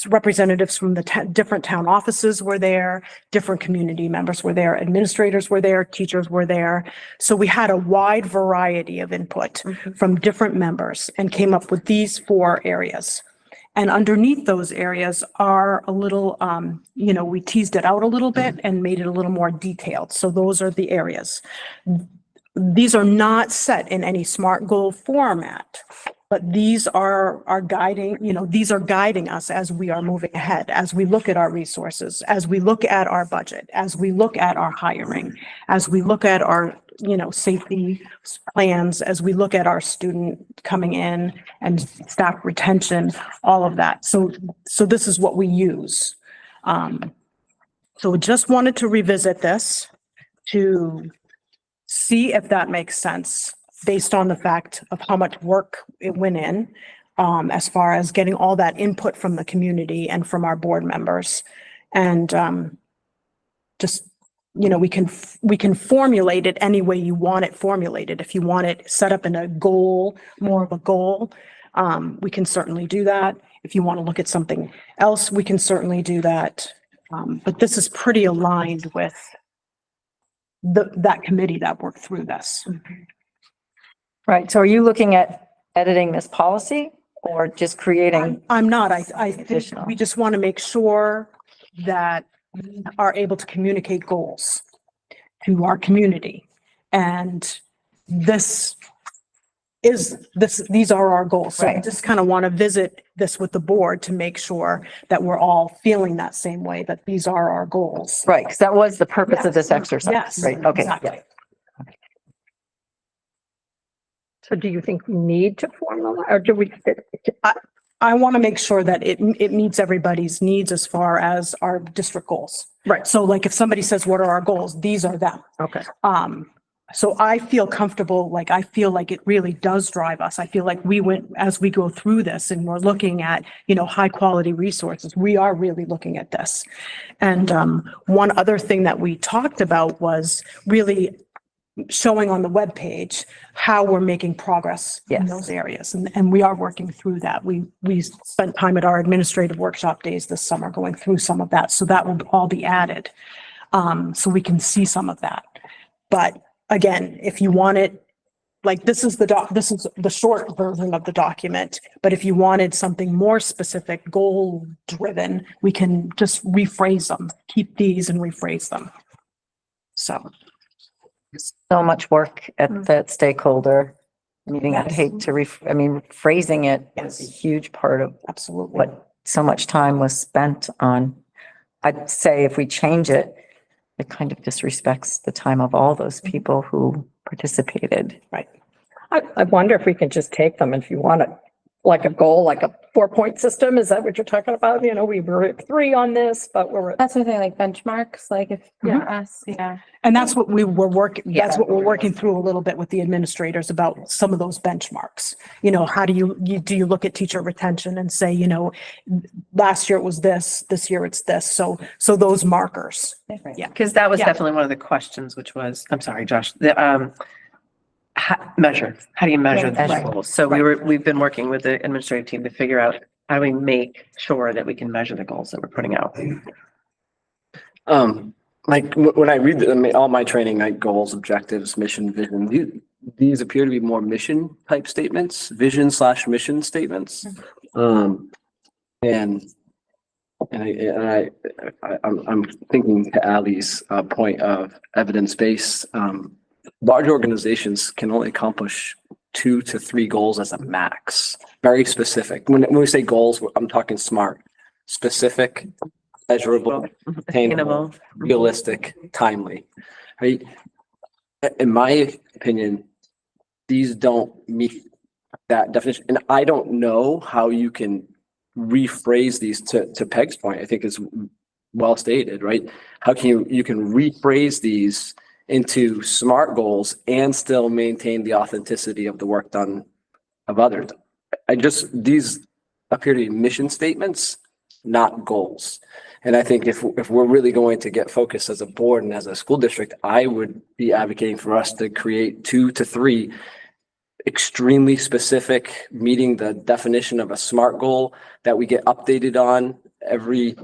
representatives from the different town offices were there, different community members were there, administrators were there, teachers were there. So we had a wide variety of input from different members and came up with these 4 areas. And underneath those areas are a little, we teased it out a little bit and made it a little more detailed. So those are the areas. These are not set in any SMART goal format, but these are guiding, these are guiding us as we are moving ahead, as we look at our resources, as we look at our budget, as we look at our hiring, as we look at our, safety plans, as we look at our student coming in and staff retention, all of that. So this is what we use. So just wanted to revisit this to see if that makes sense based on the fact of how much work it went in, as far as getting all that input from the community and from our board members. And just, we can formulate it any way you want it formulated. If you want it set up in a goal, more of a goal, we can certainly do that. If you want to look at something else, we can certainly do that. But this is pretty aligned with that committee that worked through this. Right. So are you looking at editing this policy or just creating? I'm not. I think Additional. we just want to make sure that we are able to communicate goals to our community. And these are our goals. So I Right. just kind of want to visit this with the board to make sure that we're all feeling that same way, that these are our goals. Right, because that was the purpose of this exercise. Yes, Right, okay. exactly. yeah. So do you think we need to formalize, or do we? I want to make sure that it meets everybody's needs as far as our district goals. Right. So like if somebody says, what are our goals? These are them. Okay. So I feel comfortable, I feel like it really does drive us. I feel like as we go through this and we're looking at, high quality resources, we are really looking at this. And one other thing that we talked about was really showing on the webpage how we're making progress in Yes. those areas. And we are working through that. We spent time at our administrative workshop days this summer going through some of that. So that will all be added. So we can see some of that. But again, if you want it, this is the short version of the document. But if you wanted something more specific, goal driven, we can just rephrase them, keep these and rephrase them. So. So much work at that stakeholder meeting. I'd hate to phrasing it is a huge part of Absolutely. what so much time was spent on. I'd say if we change it, it kind of disrespects the time of all those people who participated. Right. I wonder if we can just take them if you want it, like a goal, like a 4-point system. Is that what you're talking about? We were at 3 on this, but we're at. That's the thing, like benchmarks, like if you're us, yeah. And that's what we were that's what we're working through a little bit with the administrators about some of those benchmarks. How do you look at teacher retention and say, last year it was this year it's this. So those markers. Yeah. Because that was Yeah. definitely one of the questions, which was, I'm sorry, Josh, Measure, how do you measure the Right. goals? So we've been working with the administrative team to figure out how do we make sure that we can measure the goals that we're putting out. Like when I read all my training, like goals, objectives, mission, vision, these appear to be more mission type statements, vision/mission statements. And I'm thinking to Ally's point of evidence-based, large organizations can only accomplish 2 to 3 goals as a max, very specific. When we say goals, I'm talking SMART, specific, measurable, attainable, realistic, timely, right? In my opinion, these don't meet that definition. And I don't know how you can rephrase these to Peg's point. I think it's well stated, right? How can you can rephrase these into SMART goals and still maintain the authenticity of the work done of others? These appear to be mission statements, not goals. And I think if we're really going to get focused as a board and as a school district, I would be advocating for us to create 2 to 3 extremely specific, meeting the definition of a SMART goal that we get updated on every,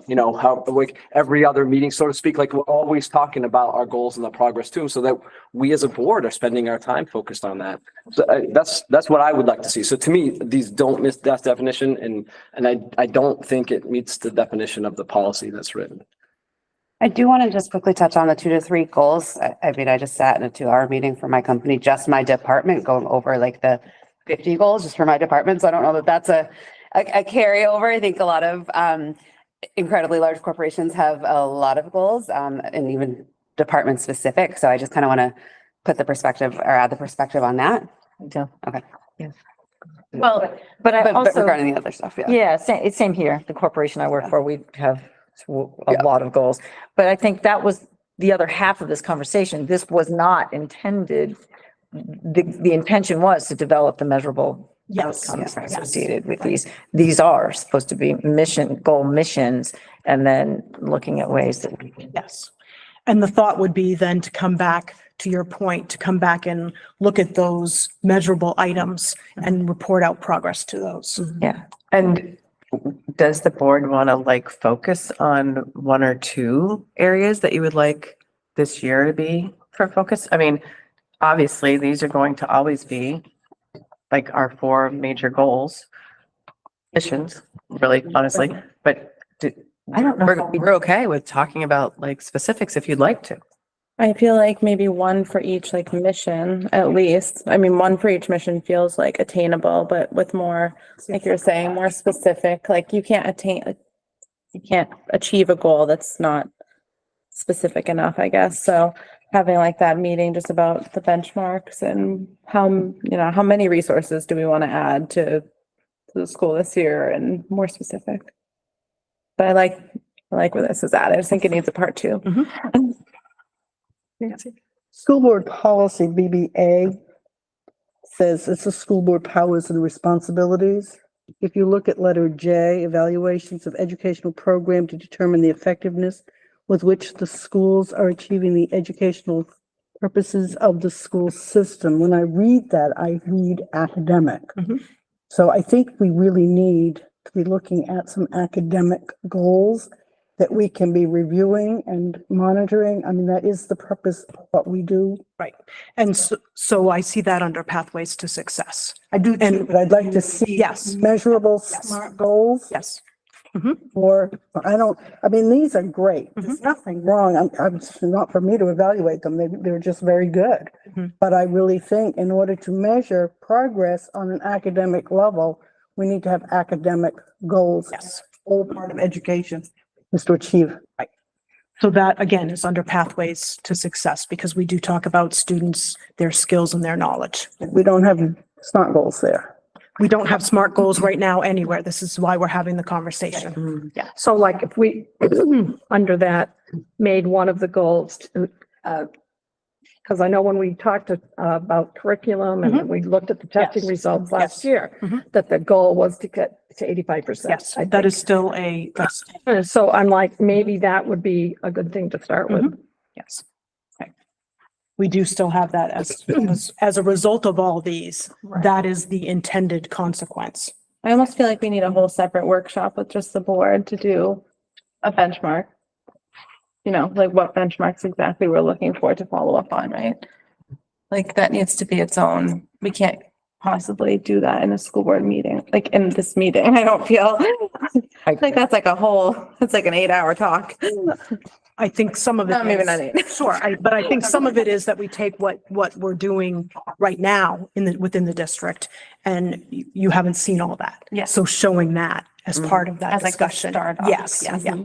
every other meeting, so to speak. Like, we're always talking about our goals and the progress to them, so that we as a board are spending our time focused on that. So that's what I would like to see. So to me, these don't miss that definition, and I don't think it meets the definition of the policy that's written. I do want to just quickly touch on the 2 to 3 goals. I mean, I just sat in a 2-hour meeting for my company, just my department, going over like the 50 goals just for my department. So I don't know that that's a carryover. I think a lot of incredibly large corporations have a lot of goals, and even department specific. So I just kind of want to put the perspective or add the perspective on that. Okay. Well, but I But also, regarding the other stuff, yeah. yeah, same here. The corporation I work for, we have a lot of goals. But I think that was the other half of this conversation. This was not intended. The intention was to develop the measurable Yes, outcomes yes, associated with these. These are supposed to be goal missions, and then looking at ways that we can. Yes. And the thought would be then to come back to your point, to come back and look at those measurable items and report out progress to those. Yeah. And does the board want to focus on 1 or 2 areas that you would like this year to be for focus? I mean, obviously, these are going to always be our 4 major goals, missions, really, honestly, but I don't know. we're okay with talking about specifics if you'd like to. I feel like maybe 1 for each mission, at least. I mean, 1 for each mission feels attainable, but with more, like you're saying, more specific, you can't achieve a goal that's not specific enough, I guess. So having that meeting just about the benchmarks and how many resources do we want to add to the school this year, and more specific. But I like where this is at. I just think it needs a part 2. School board policy, BBA, says it's the school board powers and responsibilities. If you look at letter J, evaluations of educational program to determine the effectiveness with which the schools are achieving the educational purposes of the school system. When I read that, I read academic. So I think we really need to be looking at some academic goals that we can be reviewing and monitoring. I mean, that is the purpose of what we do. Right. And so I see that under pathways to success. I do too, but I'd like to see Yes. measurable Yes. SMART goals. Yes. These are great. There's nothing wrong. It's not for me to evaluate them. They're just very good. But I really think in order to measure progress on an academic level, we need to have academic goals. Yes. All part of education is to achieve. Right. So that again is under pathways to success, because we do talk about students, their skills and their knowledge. We don't have SMART goals there. We don't have SMART goals right now anywhere. This is why we're having the conversation. Yeah. So if we, under that, made one of the goals, because I know when we talked about curriculum and we looked at the testing Yes. results last Yes. year, Mhm. that the goal was to get to 85%. Yes, that is still that's, So I'm maybe that would be a good thing to start with. yes. we do still have that as a result of all these, that is the intended consequence. I almost feel like we need a whole separate workshop with just the board to do a benchmark. You know, like what benchmarks exactly we're looking for to follow up on, right? Like that needs to be its own, we can't possibly do that in a school board meeting, like in this meeting. I don't feel like that's like it's like an 8-hour talk. I think some of it. No, maybe is- not 8. Sure, but I think some of it is that we take what we're doing right now within the district, and you haven't seen all that. Yeah. So showing that as part of that As like the discussion. start off, Yes, yes. yeah.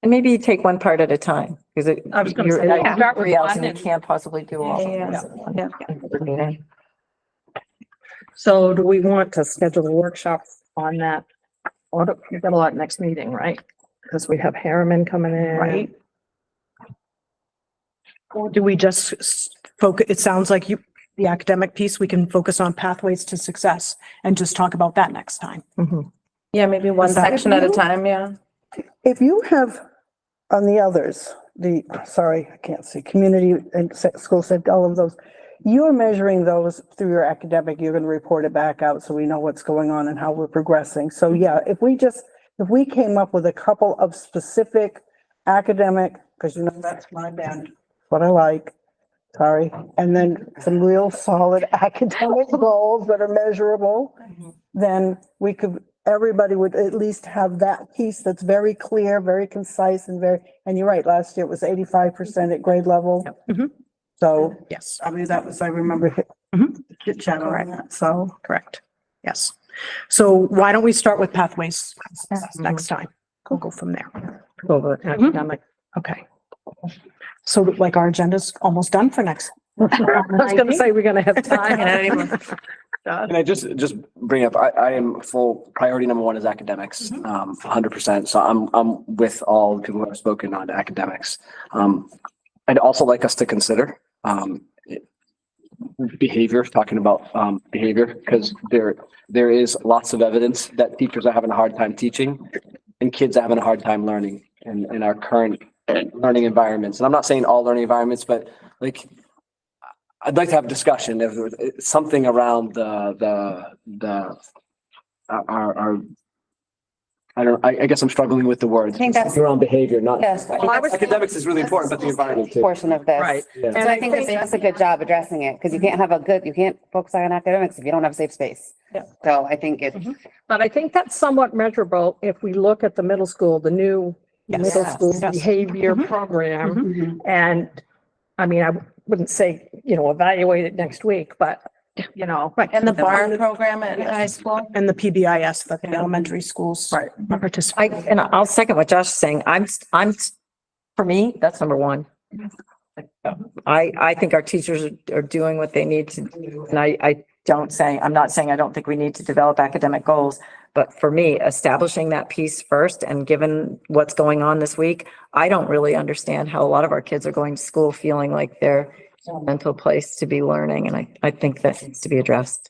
And maybe you take one part at a time, because I was gonna say, yeah. start with one and you can't possibly do all. Yeah, of them. yeah. So do we want to schedule a workshop on that? Or we've got a lot next meeting, right? Because we have Harriman coming in. Right. Or do we just focus, it sounds like the academic piece, we can focus on pathways to success and just talk about that next time. Yeah, maybe one Is that- section at a time, yeah. If you have on the others, sorry, I can't see, community and school safety, all of those, you're measuring those through your academic, you're gonna report it back out so we know what's going on and how we're progressing. So yeah, if we came up with a couple of specific academic, because you know, that's my band, what I like, sorry, and then some real solid academic goals that are measurable, then everybody would at least have that piece that's very clear, very concise and and you're right, last year it was 85% at grade level. Mhm. So, Yes, I mean, I remember chit chat on that, so. correct. Yes. So why don't we start with pathways to success next time? We'll go from there. Go to academic. Okay. So like our agenda's almost done for next. I was gonna say, we're gonna have time. Can I just bring up, I am full, priority number one is academics, 100%. So I'm with all the people who have spoken on academics. I'd also like us to consider, behavior, talking about, behavior, because there is lots of evidence that teachers are having a hard time teaching and kids are having a hard time learning in our current learning environments. And I'm not saying all learning environments, but like, I'd like to have a discussion of something around our I guess I'm struggling with the words. I think that's- Around behavior, not. Yes. Academics is really important, but the environment too. Portion of this. Right. Yeah. So I think this does a good job addressing it, because you can't focus on academics if you don't have a safe space. Yeah. So I think it, But I think that's somewhat measurable if we look at the middle school, the new middle Yes. school Yes. behavior program. And I mean, I wouldn't say, evaluate it next week, but, And the bar program at high school? And the PBIS that the elementary schools Right. participate. And I'll second what Josh is saying. For me, that's number one. I think our teachers are doing what they need to do. And I'm not saying I don't think we need to develop academic goals, but for me, establishing that piece first and given what's going on this week, I don't really understand how a lot of our kids are going to school feeling like they're in a mental place to be learning. And I think that needs to be addressed.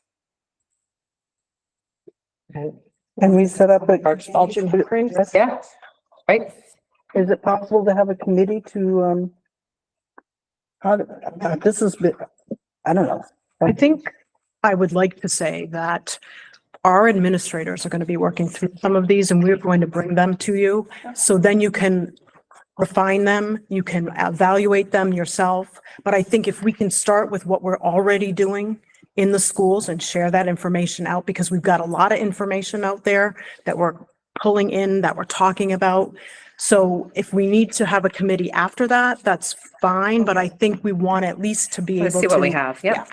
And we set up Yeah, right? is it possible to have a committee to, I don't know. I think I would like to say that our administrators are going to be working through some of these and we're going to bring them to you. So then you can refine them, you can evaluate them yourself. But I think if we can start with what we're already doing in the schools and share that information out, because we've got a lot of information out there that we're pulling in, that we're talking about. So if we need to have a committee after that, that's fine, but I think we want at least to be able to. Let's see what we have. Yep.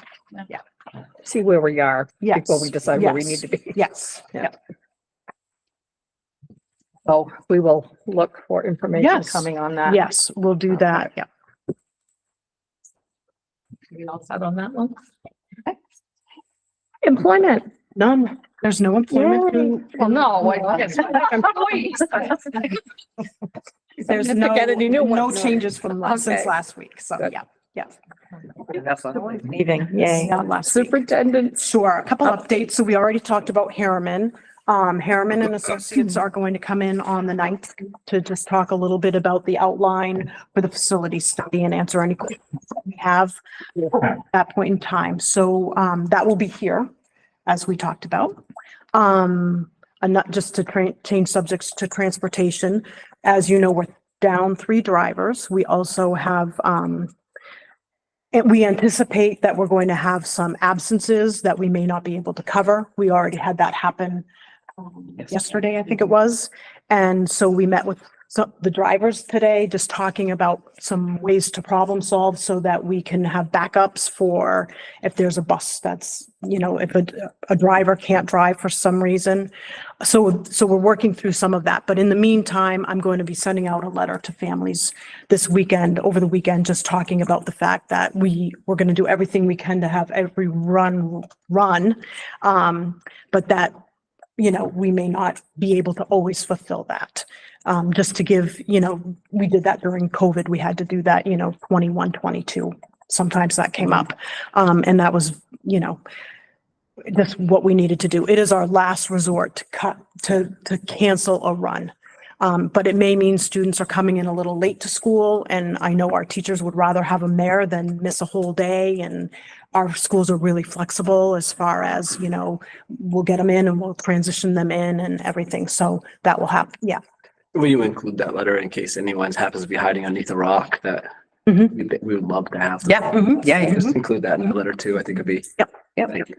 see where we are Yes. before we decide where we Yes. need to be. Yes. Yeah. So we will look for information Yes. coming on that. Yes, we'll do that. Yeah. We all set on that one? Employment. None. There's no employment. Well, no. There's Didn't no, get any new no ones. changes from since Okay. last week. So, Good. yeah. Leaving, yay. Not last week. Superintendent. Sure. A couple updates. So we already talked about Harriman. Harriman and Associates are going to come in on the 9th to just talk a little bit about the outline for the facility study and answer any questions have at that point in time. So, that will be here, as we talked about. And not just to change subjects to transportation. As you know, we're down 3 drivers. We also have, and we anticipate that we're going to have some absences that we may not be able to cover. We already had that happen yesterday, I think it was. And so we met with the drivers today, just talking about some ways to problem solve so that we can have backups for if there's a bus that's, you know, if a driver can't drive for some reason. So we're working through some of that. But in the meantime, I'm going to be sending out a letter to families this weekend, over the weekend, just talking about the fact that we're going to do everything we can to have every run. But that, you know, we may not be able to always fulfill that. Just to give, you know, we did that during COVID. We had to do that, you know, 21, 22. Sometimes that came up. And that was, you know, just what we needed to do. It is our last resort to cancel a run. But it may mean students are coming in a little late to school, and I know our teachers would rather have them there than miss a whole day. And our schools are really flexible as far as, you know, we'll get them in and we'll transition them in and everything. So that will happen. Yeah. Will you include that letter in case anyone happens to be hiding underneath a rock that Mhm. we would love to have? Yeah. Yeah. Just include that in the letter too. I think it'd be. Yep. Thank you.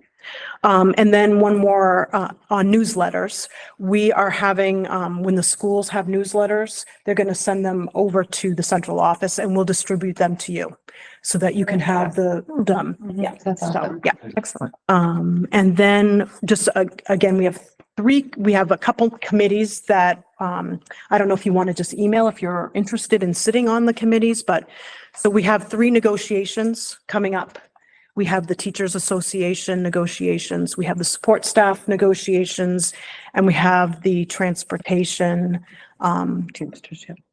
And then one more on newsletters. We are having, when the schools have newsletters, they're going to send them over to the central office and we'll distribute them to you so that you can have them. Yeah. So, yeah. Excellent. And then just again, we have a couple committees that, I don't know if you want to just email if you're interested in sitting on the committees, but so we have 3 negotiations coming up. We have the Teachers Association negotiations, we have the support staff negotiations, and we have the transportation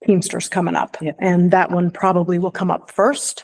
Teamsters coming up. Yeah. And that one probably will come up first.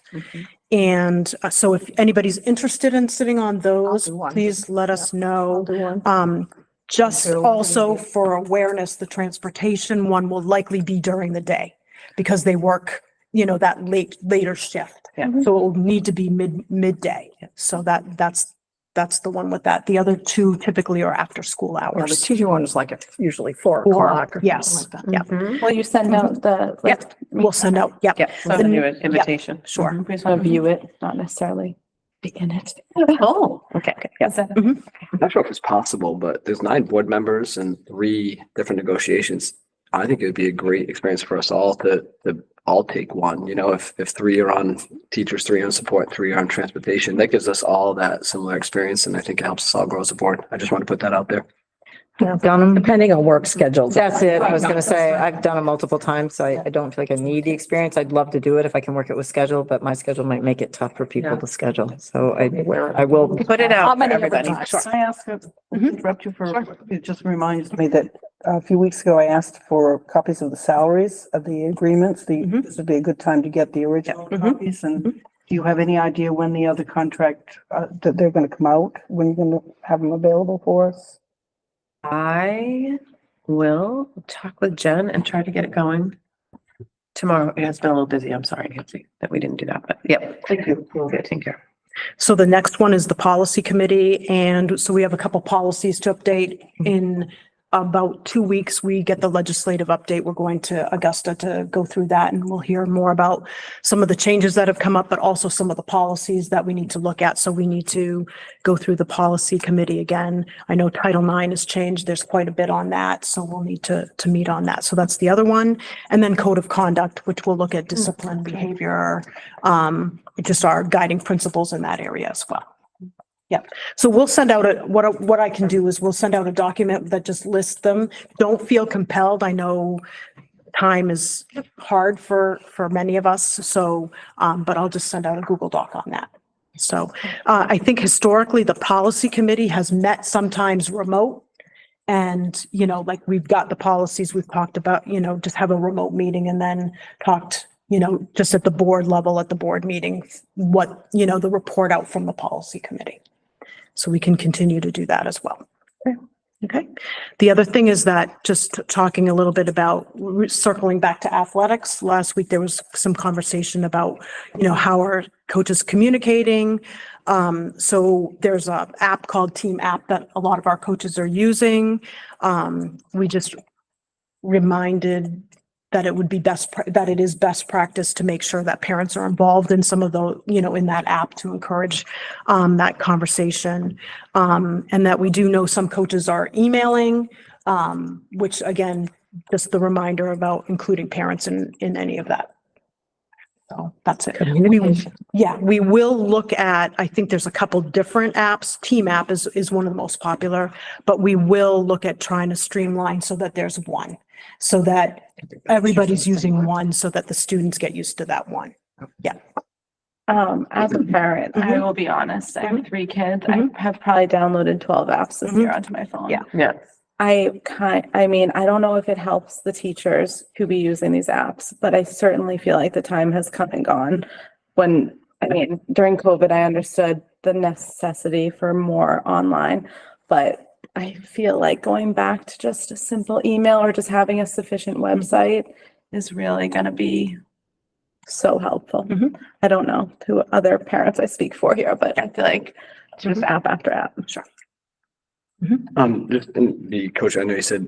And so if anybody's interested in sitting on those, do one. please let us know. Do one. Just also for awareness, the transportation one will likely be during the day because they work, you know, that later shift. Yeah. So it will need to be midday. So that's the one with that. The other 2 typically are after school Well, the hours. teacher one is like at usually 4 Or- o'clock. Or yes, something like that. yeah. Will you send out the? Yeah, we'll send out, yep. Yeah. Send a new invitation. Sure. We just want to view it, not necessarily be in it. Oh, okay. Yeah. I'm not sure if it's possible, but there's 9 board members and 3 different negotiations. I think it would be a great experience for us all to all take one. You know, if 3 are on teachers, 3 on support, 3 are on transportation, that gives us all that similar experience. And I think it helps us all grow as a board. I just want to put that out there. Done them. Depending on work schedules. That's it. I was gonna say, I've done it multiple times, so I don't feel like I need the experience. I'd love to do it if I can work it with schedule, but my schedule might make it tough for people Yeah. to schedule. So I will. Put it How out for many everybody. Sure. Can I ask, interrupt you for, it just reminds me that a few weeks ago, I asked for copies of the salaries of the agreements. This would be a good time to get the original copies. And do you have any idea when the other contract, that they're going to come out? When you're going to have them available for us? I will talk with Jen and try to get it going tomorrow. It has been a little busy. I'm sorry, Nancy, that we didn't do that, but yep. Thank you. We'll get it taken care of. So the next one is the policy committee. And so we have a couple policies to update. In about 2 weeks, we get the legislative update. We're going to Augusta to go through that and we'll hear more about some of the changes that have come up, but also some of the policies that we need to look at. So we need to go through the policy committee again. I know Title IX has changed. There's quite a bit on that. So we'll need to meet on that. So that's the other one. And then code of conduct, which will look at discipline, behavior, just our guiding principles in that area as well. Yeah, so we'll send out what I can do is we'll send out a document that just lists them. Don't feel compelled. I know time is hard for many of us, so, but I'll just send out a Google Doc on that. So, I think historically, the policy committee has met sometimes remote. And, you know, like we've got the policies we've talked about, you know, just have a remote meeting and then talked, you know, just at the board level, at the board meeting, what, you know, the report out from the policy committee. So we can continue to do that as well. Okay. The other thing is that just talking a little bit about circling back to athletics, last week there was some conversation about, how are coaches communicating? So there's a app called Team App that a lot of our coaches are using. We just reminded that it would be that it is best practice to make sure that parents are involved in some of the, in that app to encourage that conversation. And that we do know some coaches are emailing, which again, just the reminder about including parents in any of that. So that's it. We will look at, I think there's a couple different apps. Team App is one of the most popular, but we will look at trying to streamline so that there's one, so that everybody's using one, so that the students get used to that one. Yeah. As a parent, I will be honest, I have 3 kids. I have probably downloaded 12 apps this year onto my phone. Yeah. Yeah. I don't know if it helps the teachers who be using these apps, but I certainly feel like the time has come and gone. During COVID, I understood the necessity for more online, but I feel like going back to just a simple email or just having a sufficient website is really going to be so helpful. I don't know who other parents I speak for here, but I feel like just app after app. Sure. Just in the coach, I know you said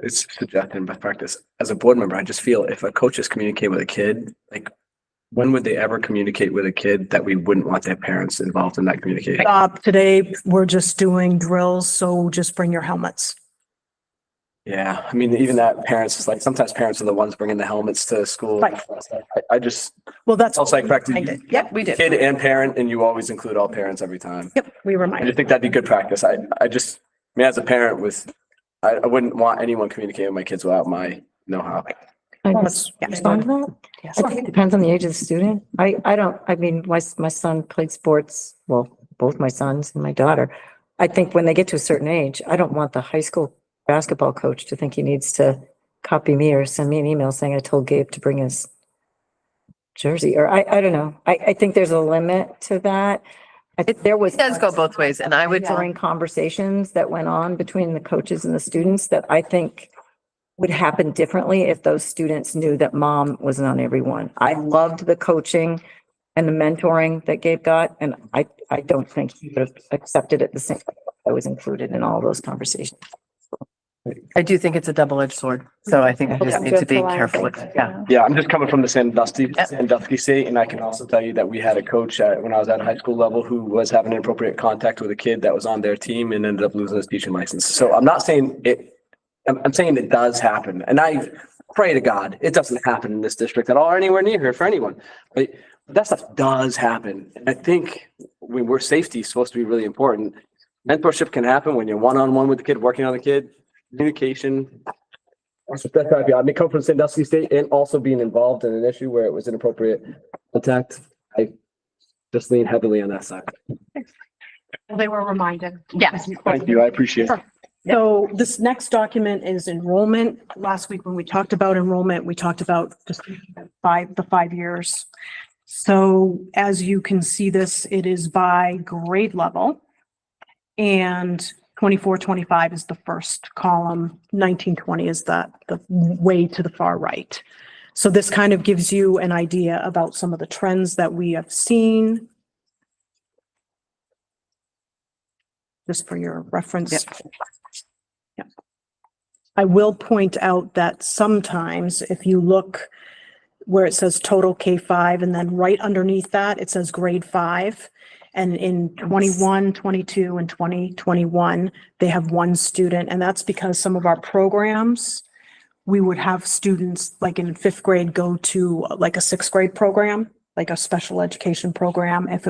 it's suggested in best practice. As a board member, I just feel if a coach is communicating with a kid, like when would they ever communicate with a kid that we wouldn't want their parents involved in that communication? Today, we're just doing drills, so just bring your helmets. Yeah, I mean, even that parents is like, sometimes parents are the ones bringing the helmets to school. Right. I just, Well, that's. also I corrected I did. Yep, we did. kid and parent, and you always include all parents every time. Yep, we I reminded. just think that'd be good practice. I as a parent I wouldn't want anyone communicating with my kids without my know-how. I Well, just yeah. respond to that. Yes. I think it depends on the age of the student. My son played sports, well, both my sons and my daughter. I think when they get to a certain age, I don't want the high school basketball coach to think he needs to copy me or send me an email saying I told Gabe to bring his jersey, or I don't know. I think there's a limit to that. There was. It does go both ways, and I would. During conversations that went on between the coaches and the students that I think would happen differently if those students knew that mom wasn't on every one. I loved the coaching and the mentoring that Gabe got, and I don't think he would have accepted it the same way I was included in all those conversations. I do think it's a double-edged sword, so I think we just need to be careful with it. Yeah. Yeah, I'm just coming from the Sandusky state, and I can also tell you that we had a coach when I was at high school level who was having inappropriate contact with a kid that was on their team and ended up losing his teaching license. So I'm not saying it, I'm saying it does happen, and I pray to God it doesn't happen in this district at all or anywhere near here for anyone. But that stuff does happen, and I think when safety is supposed to be really important. Mentorship can happen when you're one-on-one with the kid, working on the kid. Communication. That's how I feel. I may come from Sandusky State and also being involved in an issue where it was inappropriate contact. I just lean heavily on that side. They were reminded. Yes. Thank you. I appreciate it. So this next document is enrollment. Last week when we talked about enrollment, we talked about just the 5 years. So as you can see this, it is by grade level. And 24-25 is the first column, 19-20 is the way to the far right. So this kind of gives you an idea about some of the trends that we have seen. Just for your reference. Yeah. I will point out that sometimes if you look where it says total K-5 and then right underneath that, it says grade 5. And in 21, 22, and 2021, they have one student. And that's because some of our programs, we would have students like in 5th grade go to like a 6th grade program, like a special education program, if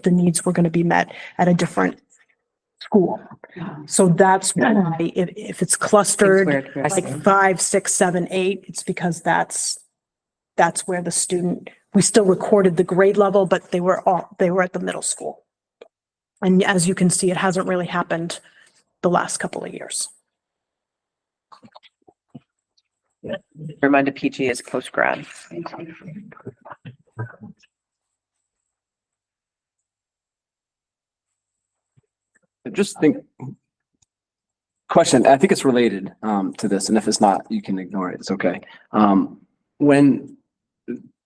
the needs were going to be met at a different school. So that's why if it's clustered like 5, 6, 7, 8, it's because that's where the student, we still recorded the grade level, but they were at the middle school. And as you can see, it hasn't really happened the last couple of years. Remind PG is post-grad. I just think question, I think it's related to this, and if it's not, you can ignore it, it's okay. When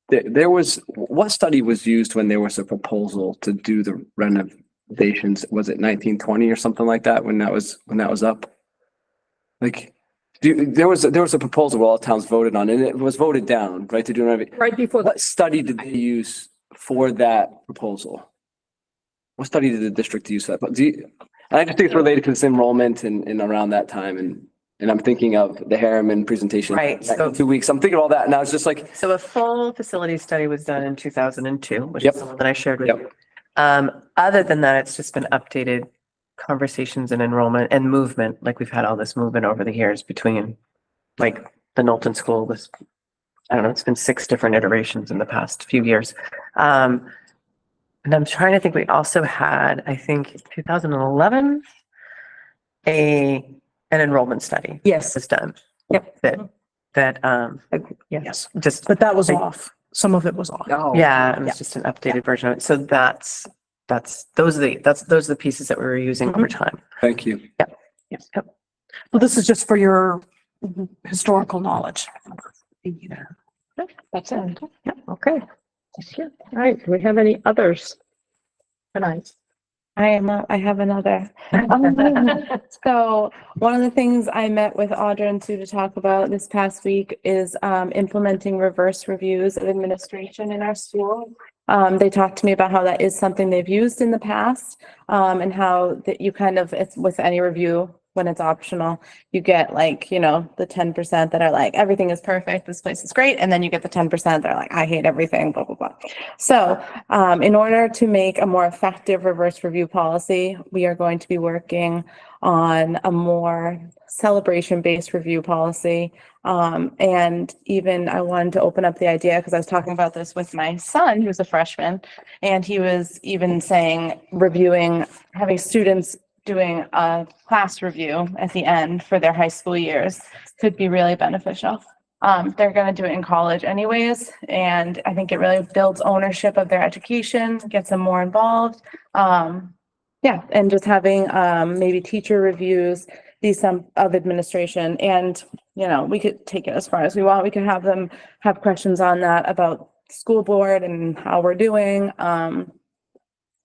there was, what study was used when there was a proposal to do the renovations? Was it 1920 or something like that, when that was up? Like, there was a proposal where all towns voted on, and it was voted down, right, to do renovation. Right before the What study did they use for that proposal? What study did the district use that? But and I just think it's related to this enrollment and around that time, and I'm thinking of the Harriman presentation. Right, back so- in 2 weeks. I'm thinking of all that, and I was just like, So a full facility study was done in 2002, which Yep. is the one that I shared with Yep. you. Other than that, it's just been updated conversations and enrollment and movement. Like we've had all this movement over the years between like the Knowlton School was, I don't know, it's been 6 different iterations in the past few years. And I'm trying to think, we also had, I think, 2011, an enrollment study. Yes. Was done. Yep. Yes, just, But that was I- off. Some of it was off. yeah, and it's just an updated version of it. So those are the pieces that we were using over time. thank you. Yes. Yep. Well, this is just for your historical knowledge. That's it. Yeah, okay. All right, do we have any others tonight? I have another. So one of the things I met with Audra and Sue to talk about this past week is implementing reverse reviews of administration in our school. They talked to me about how that is something they've used in the past, and how that you kind of, it's with any review, when it's optional, you get like, you know, the 10% that are like, everything is perfect, this place is great. And then you get the 10% that are like, I hate everything, blah, blah, blah. So in order to make a more effective reverse review policy, we are going to be working on a more celebration-based review policy. And even I wanted to open up the idea, because I was talking about this with my son, who's a freshman, and he was even saying reviewing, having students doing a class review at the end for their high school years could be really beneficial. They're going to do it in college anyways, and I think it really builds ownership of their education, gets them more involved. Yeah, and just having maybe teacher reviews, some of administration, and you know, we could take it as far as we want. We could have them have questions on that about school board and how we're doing.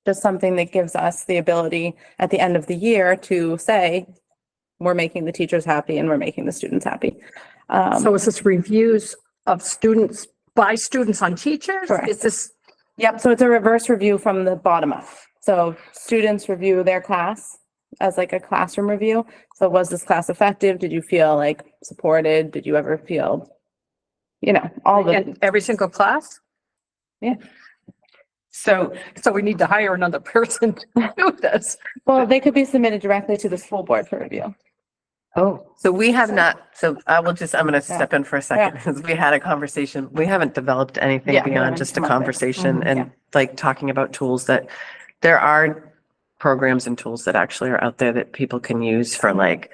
Just something that gives us the ability at the end of the year to say, we're making the teachers happy and we're making the students happy. So is this reviews of students by students on teachers? Correct. Is this, Yep, so it's a reverse review from the bottom up. So students review their class as like a classroom review. So was this class effective? Did you feel like supported? Did you ever feel, you know, all the, in every single class? Yeah. So we need to hire another person to do this. well, they could be submitted directly to the school board for review. Oh, so we have not, so I'm going to step in for a second, Yeah. because we had a conversation. We haven't developed anything Yeah. beyond just a Come up with- conversation Mhm. and like talking about tools that there are programs and tools that actually are out there that people can use for like,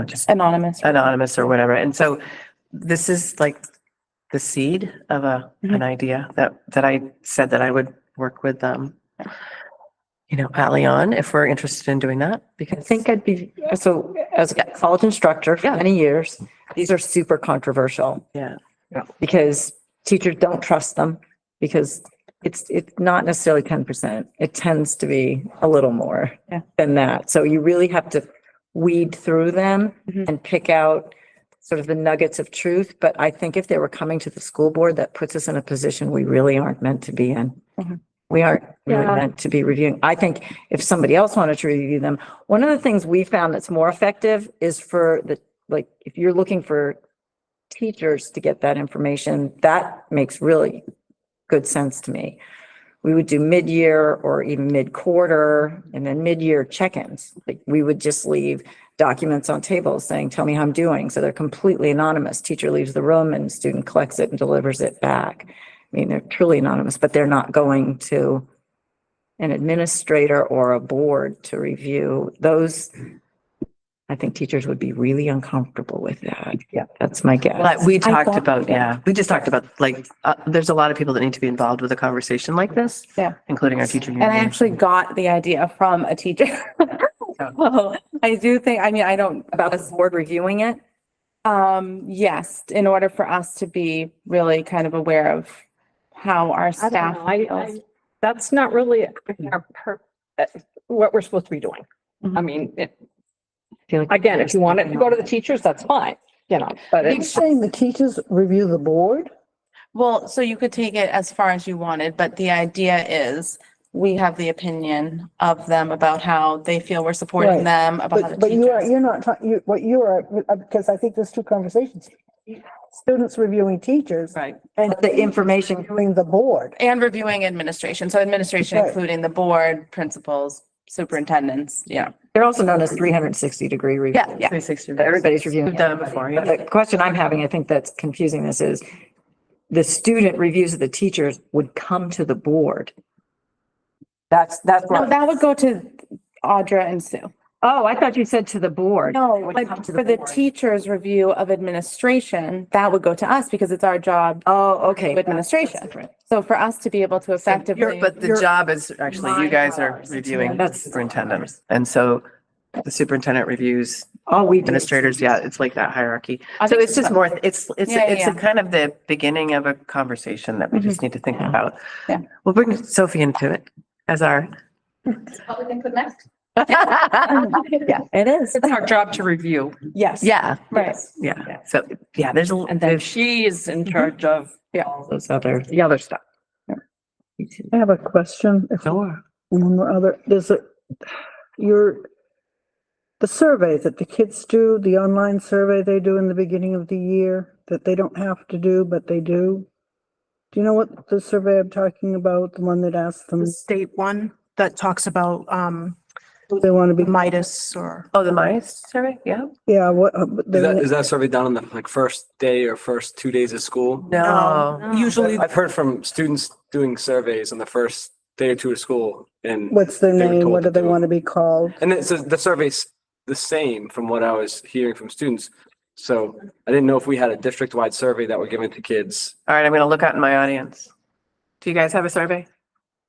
just Anonymous. anonymous or whatever. And so this is like the seed of an idea that I said that I would work with, Ally on if we're interested in doing that, I because think I'd be, so as a college instructor for Yeah. many years, these are super controversial. Yeah. Because teachers don't trust them, because it's not necessarily 10%. It tends to be a little more Yeah. than that. So you really have to weed through them Mhm. and pick out sort of the nuggets of truth. But I think if they were coming to the school board, that puts us in a position we really aren't meant to be in. Mhm. We aren't really Yeah. meant to be reviewing. I think if somebody else wanted to review them, one of the things we found that's more effective is for if you're looking for teachers to get that information, that makes really good sense to me. We would do mid-year or even mid-quarter, and then mid-year check-ins. Like, we would just leave documents on tables saying, tell me how I'm doing. So they're completely anonymous. Teacher leaves the room and student collects it and delivers it back. I mean, they're truly anonymous, but they're not going to an administrator or a board to review those. I think teachers would be really uncomfortable with that. Yeah. That's my guess. Like we talked thought- about, we just talked about there's a lot of people that need to be involved with a conversation like this. Yeah. Including our teacher And I union. actually got the idea from a teacher. Well, I do think, I mean, I don't. About the board reviewing it? Yes, in order for us to be really kind of aware of how our I don't staff. know. That's not really what we're supposed to be doing. I mean, again, if you want it to go to the teachers, that's fine, but Are you it's, saying the teachers review the board? Well, so you could take it as far as you wanted, but the idea is we have the opinion of them about how they feel we're supporting Right. them, about how the But teachers. you're not talking, what you are, because I think there's two conversations. Students reviewing teachers Right. and The information, reviewing the board. And reviewing administration. So administration, Right. including the board, principals, superintendents, yeah. they're also known as 360-degree review. Yeah. 360. Everybody's reviewing. We've done it before, yeah. The question I'm having, I think that's confusing this is the student reviews of the teachers would come to the board. That's No, what, that would go to Audra and Sue. oh, I thought you said to the board. No, It would come but to for the board. teacher's review of administration, that would go to us because it's our job. Oh, okay. to administration. So for us to be able to effectively. But the job is actually, you guys are reviewing the That's- superintendent. And so the superintendent reviews Oh, we do. administrators. Yeah, it's like that hierarchy. I So think it's just more, it's Yeah, it's yeah. a kind of the beginning of a conversation that we just need to think about. Yeah. We'll bring Sophie into it as our. Yeah, it is. it's our job to review. Yes. Yeah, Right. yeah. So, yeah, there's a, And then there's she is in charge of Those other. the other stuff. I have a question. If Sure. one or other, is it the survey that the kids do, the online survey they do in the beginning of the year that they don't have to do, but they do? Do you know what the survey I'm talking about? The one that asks them The state one that talks about, who they want to be? Midas or. Oh, the mice survey? Yeah. Yeah, what, Is that survey done on the like first day or first 2 days of school? No. Usually, I've heard from students doing surveys on the first day or two of school and, what's their They were name? told What do to they do it. want to be called? and it's, the survey's the same from what I was hearing from students. So I didn't know if we had a district-wide survey that we're giving to kids. All right, I'm gonna look out in my audience. Do you guys have a survey?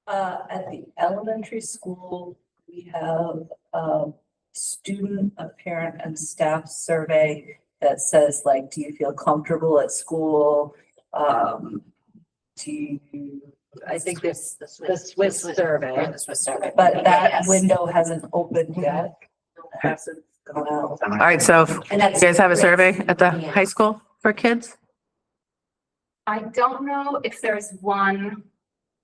At the elementary school, we have a student, a parent and staff survey that says like, do you feel comfortable at school? Do you, I think there's the Swiss survey, but that window hasn't opened yet. It hasn't gone out. All right, so And you that's. guys have a survey at the high school for kids? I don't know if there's one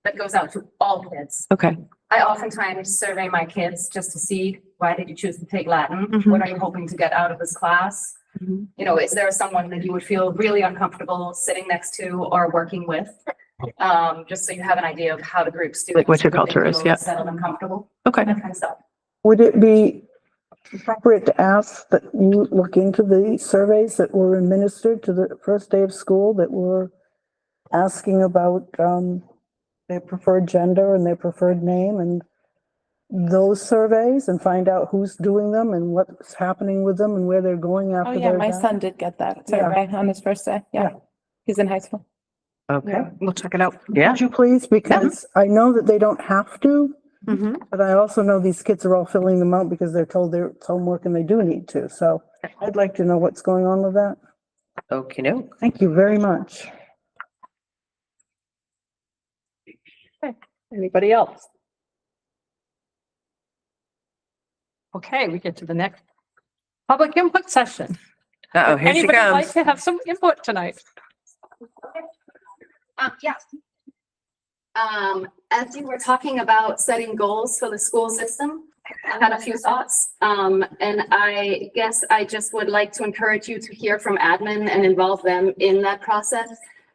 that goes out to all kids. Okay. I oftentimes survey my kids just to see, why did you choose to take Latin? Mhm. What are you hoping to get out of this class? Mhm. You know, is there someone that you would feel really uncomfortable sitting next to or working with? Just so you have an idea of how to group students. Like what your so that they culture is, feel yeah. Settled and comfortable, Okay. that kind of stuff. Would it be appropriate to ask that you look into the surveys that were administered to the first day of school that were asking about their preferred gender and their preferred name and those surveys and find out who's doing them and what's happening with them and where they're going Oh, after yeah, they're my done? son did get that Yeah. survey on his first day. Yeah. He's in high school. Okay. we'll check it out. Yeah. Would you please? Because I know that they don't have to, Mm-hmm. but I also know these kids are all filling them out because they're told they're it's homework and they do need to. So I'd like to know what's going on with that. Okay, no. Thank you very much. Anybody else? Okay, we get to the next public input session. Uh-oh, here she Anybody like comes. to have some input tonight? Yes. As you were talking about setting goals for the school system, I had a few thoughts. And I guess I just would like to encourage you to hear from admin and involve them in that process,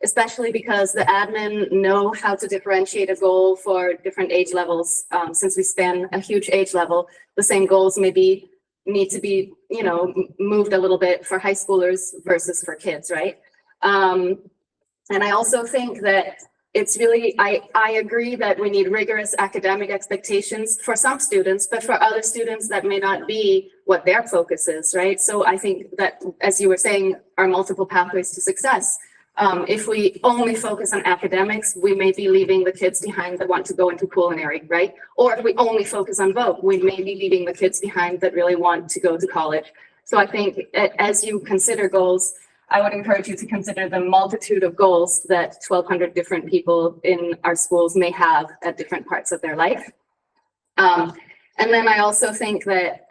especially because the admin know how to differentiate a goal for different age levels. Since we span a huge age level, the same goals maybe need to be, you know, moved a little bit for high schoolers versus for kids, right? And I also think that it's really, I agree that we need rigorous academic expectations for some students, but for other students that may not be what their focus is, right? So I think that, as you were saying, are multiple pathways to success. If we only focus on academics, we may be leaving the kids behind that want to go into culinary, right? Or if we only focus on vote, we may be leaving the kids behind that really want to go to college. So I think as you consider goals, I would encourage you to consider the multitude of goals that 1,200 different people in our schools may have at different parts of their life. And then I also think that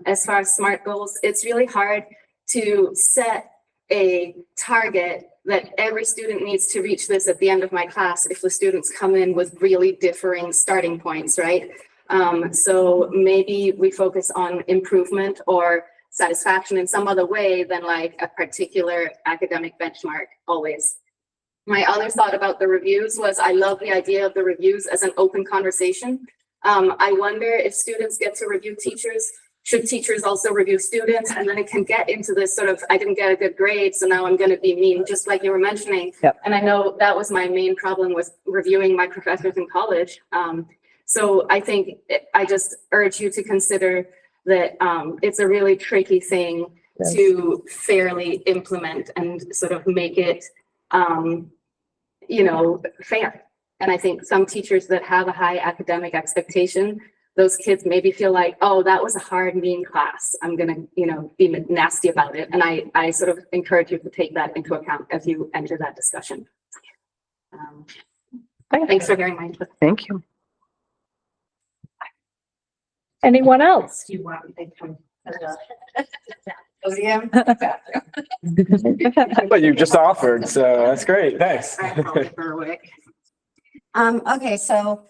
as far as SMART goals, it's really hard to set a target that every student needs to reach this at the end of my class if the students come in with really differing starting points, right? So maybe we focus on improvement or satisfaction in some other way than like a particular academic benchmark always. My other thought about the reviews was I love the idea of the reviews as an open conversation. I wonder if students get to review teachers, should teachers also review students? And then it can get into this sort of, I didn't get a good grade, so now I'm going to be mean, just like you were mentioning. Yep. And I know that was my main problem with reviewing my professors in college. So I think I just urge you to consider that it's a really tricky thing to fairly implement and sort of make it, fair. And I think some teachers that have a high academic expectation, those kids maybe feel like, oh, that was a hard, mean class. I'm going to, be nasty about it. And I sort of encourage you to take that into account as you enter that discussion. Thanks for hearing my input. Thank you. Anyone else? Do you want me to? Podium. But you just offered, so that's great. Thanks. Okay, so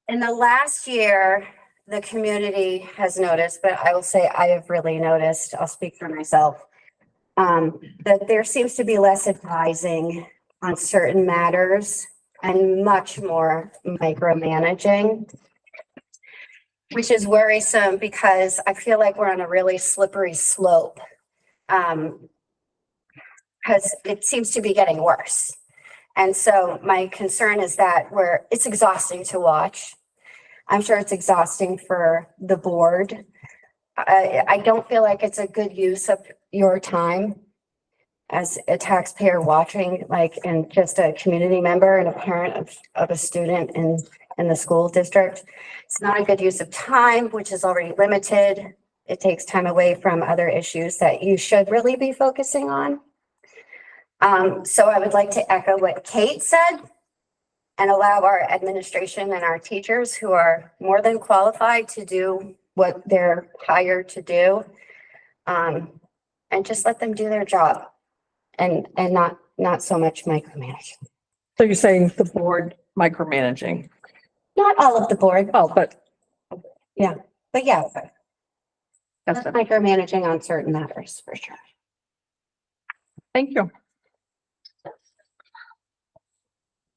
in the last year, the community has noticed, but I will say I have really noticed, I'll speak for myself, that there seems to be less advising on certain matters and much more micromanaging, which is worrisome because I feel like we're on a really slippery slope. Because it seems to be getting worse. And so my concern is that it's exhausting to watch. I'm sure it's exhausting for the board. I don't feel like it's a good use of your time as a taxpayer watching, and just a community member and a parent of a student in the school district. It's not a good use of time, which is already limited. It takes time away from other issues that you should really be focusing on. So I would like to echo what Kate said and allow our administration and our teachers who are more than qualified to do what they're hired to do. And just let them do their job and not so much micromanage. So you're saying the board micromanaging? Not all of the board, Oh, but but yeah, that's micromanaging on certain matters for sure. thank you.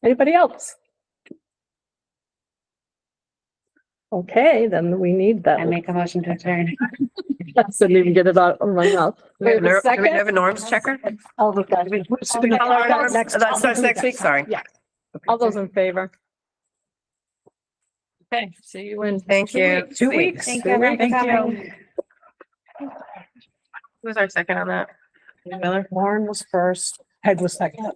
Anybody else? Okay, then we need that. I make a motion to adjourn. I didn't even get it out of my mouth. Do we have Wait a do we second. have a norms checker? All those guys. That starts next week, sorry. Yeah. All those in favor? Okay, see you in. Thank 2 you. weeks. 2 weeks. Thank you everyone for coming. Who was our second on that? Miller? Lauren was first, Peg was second.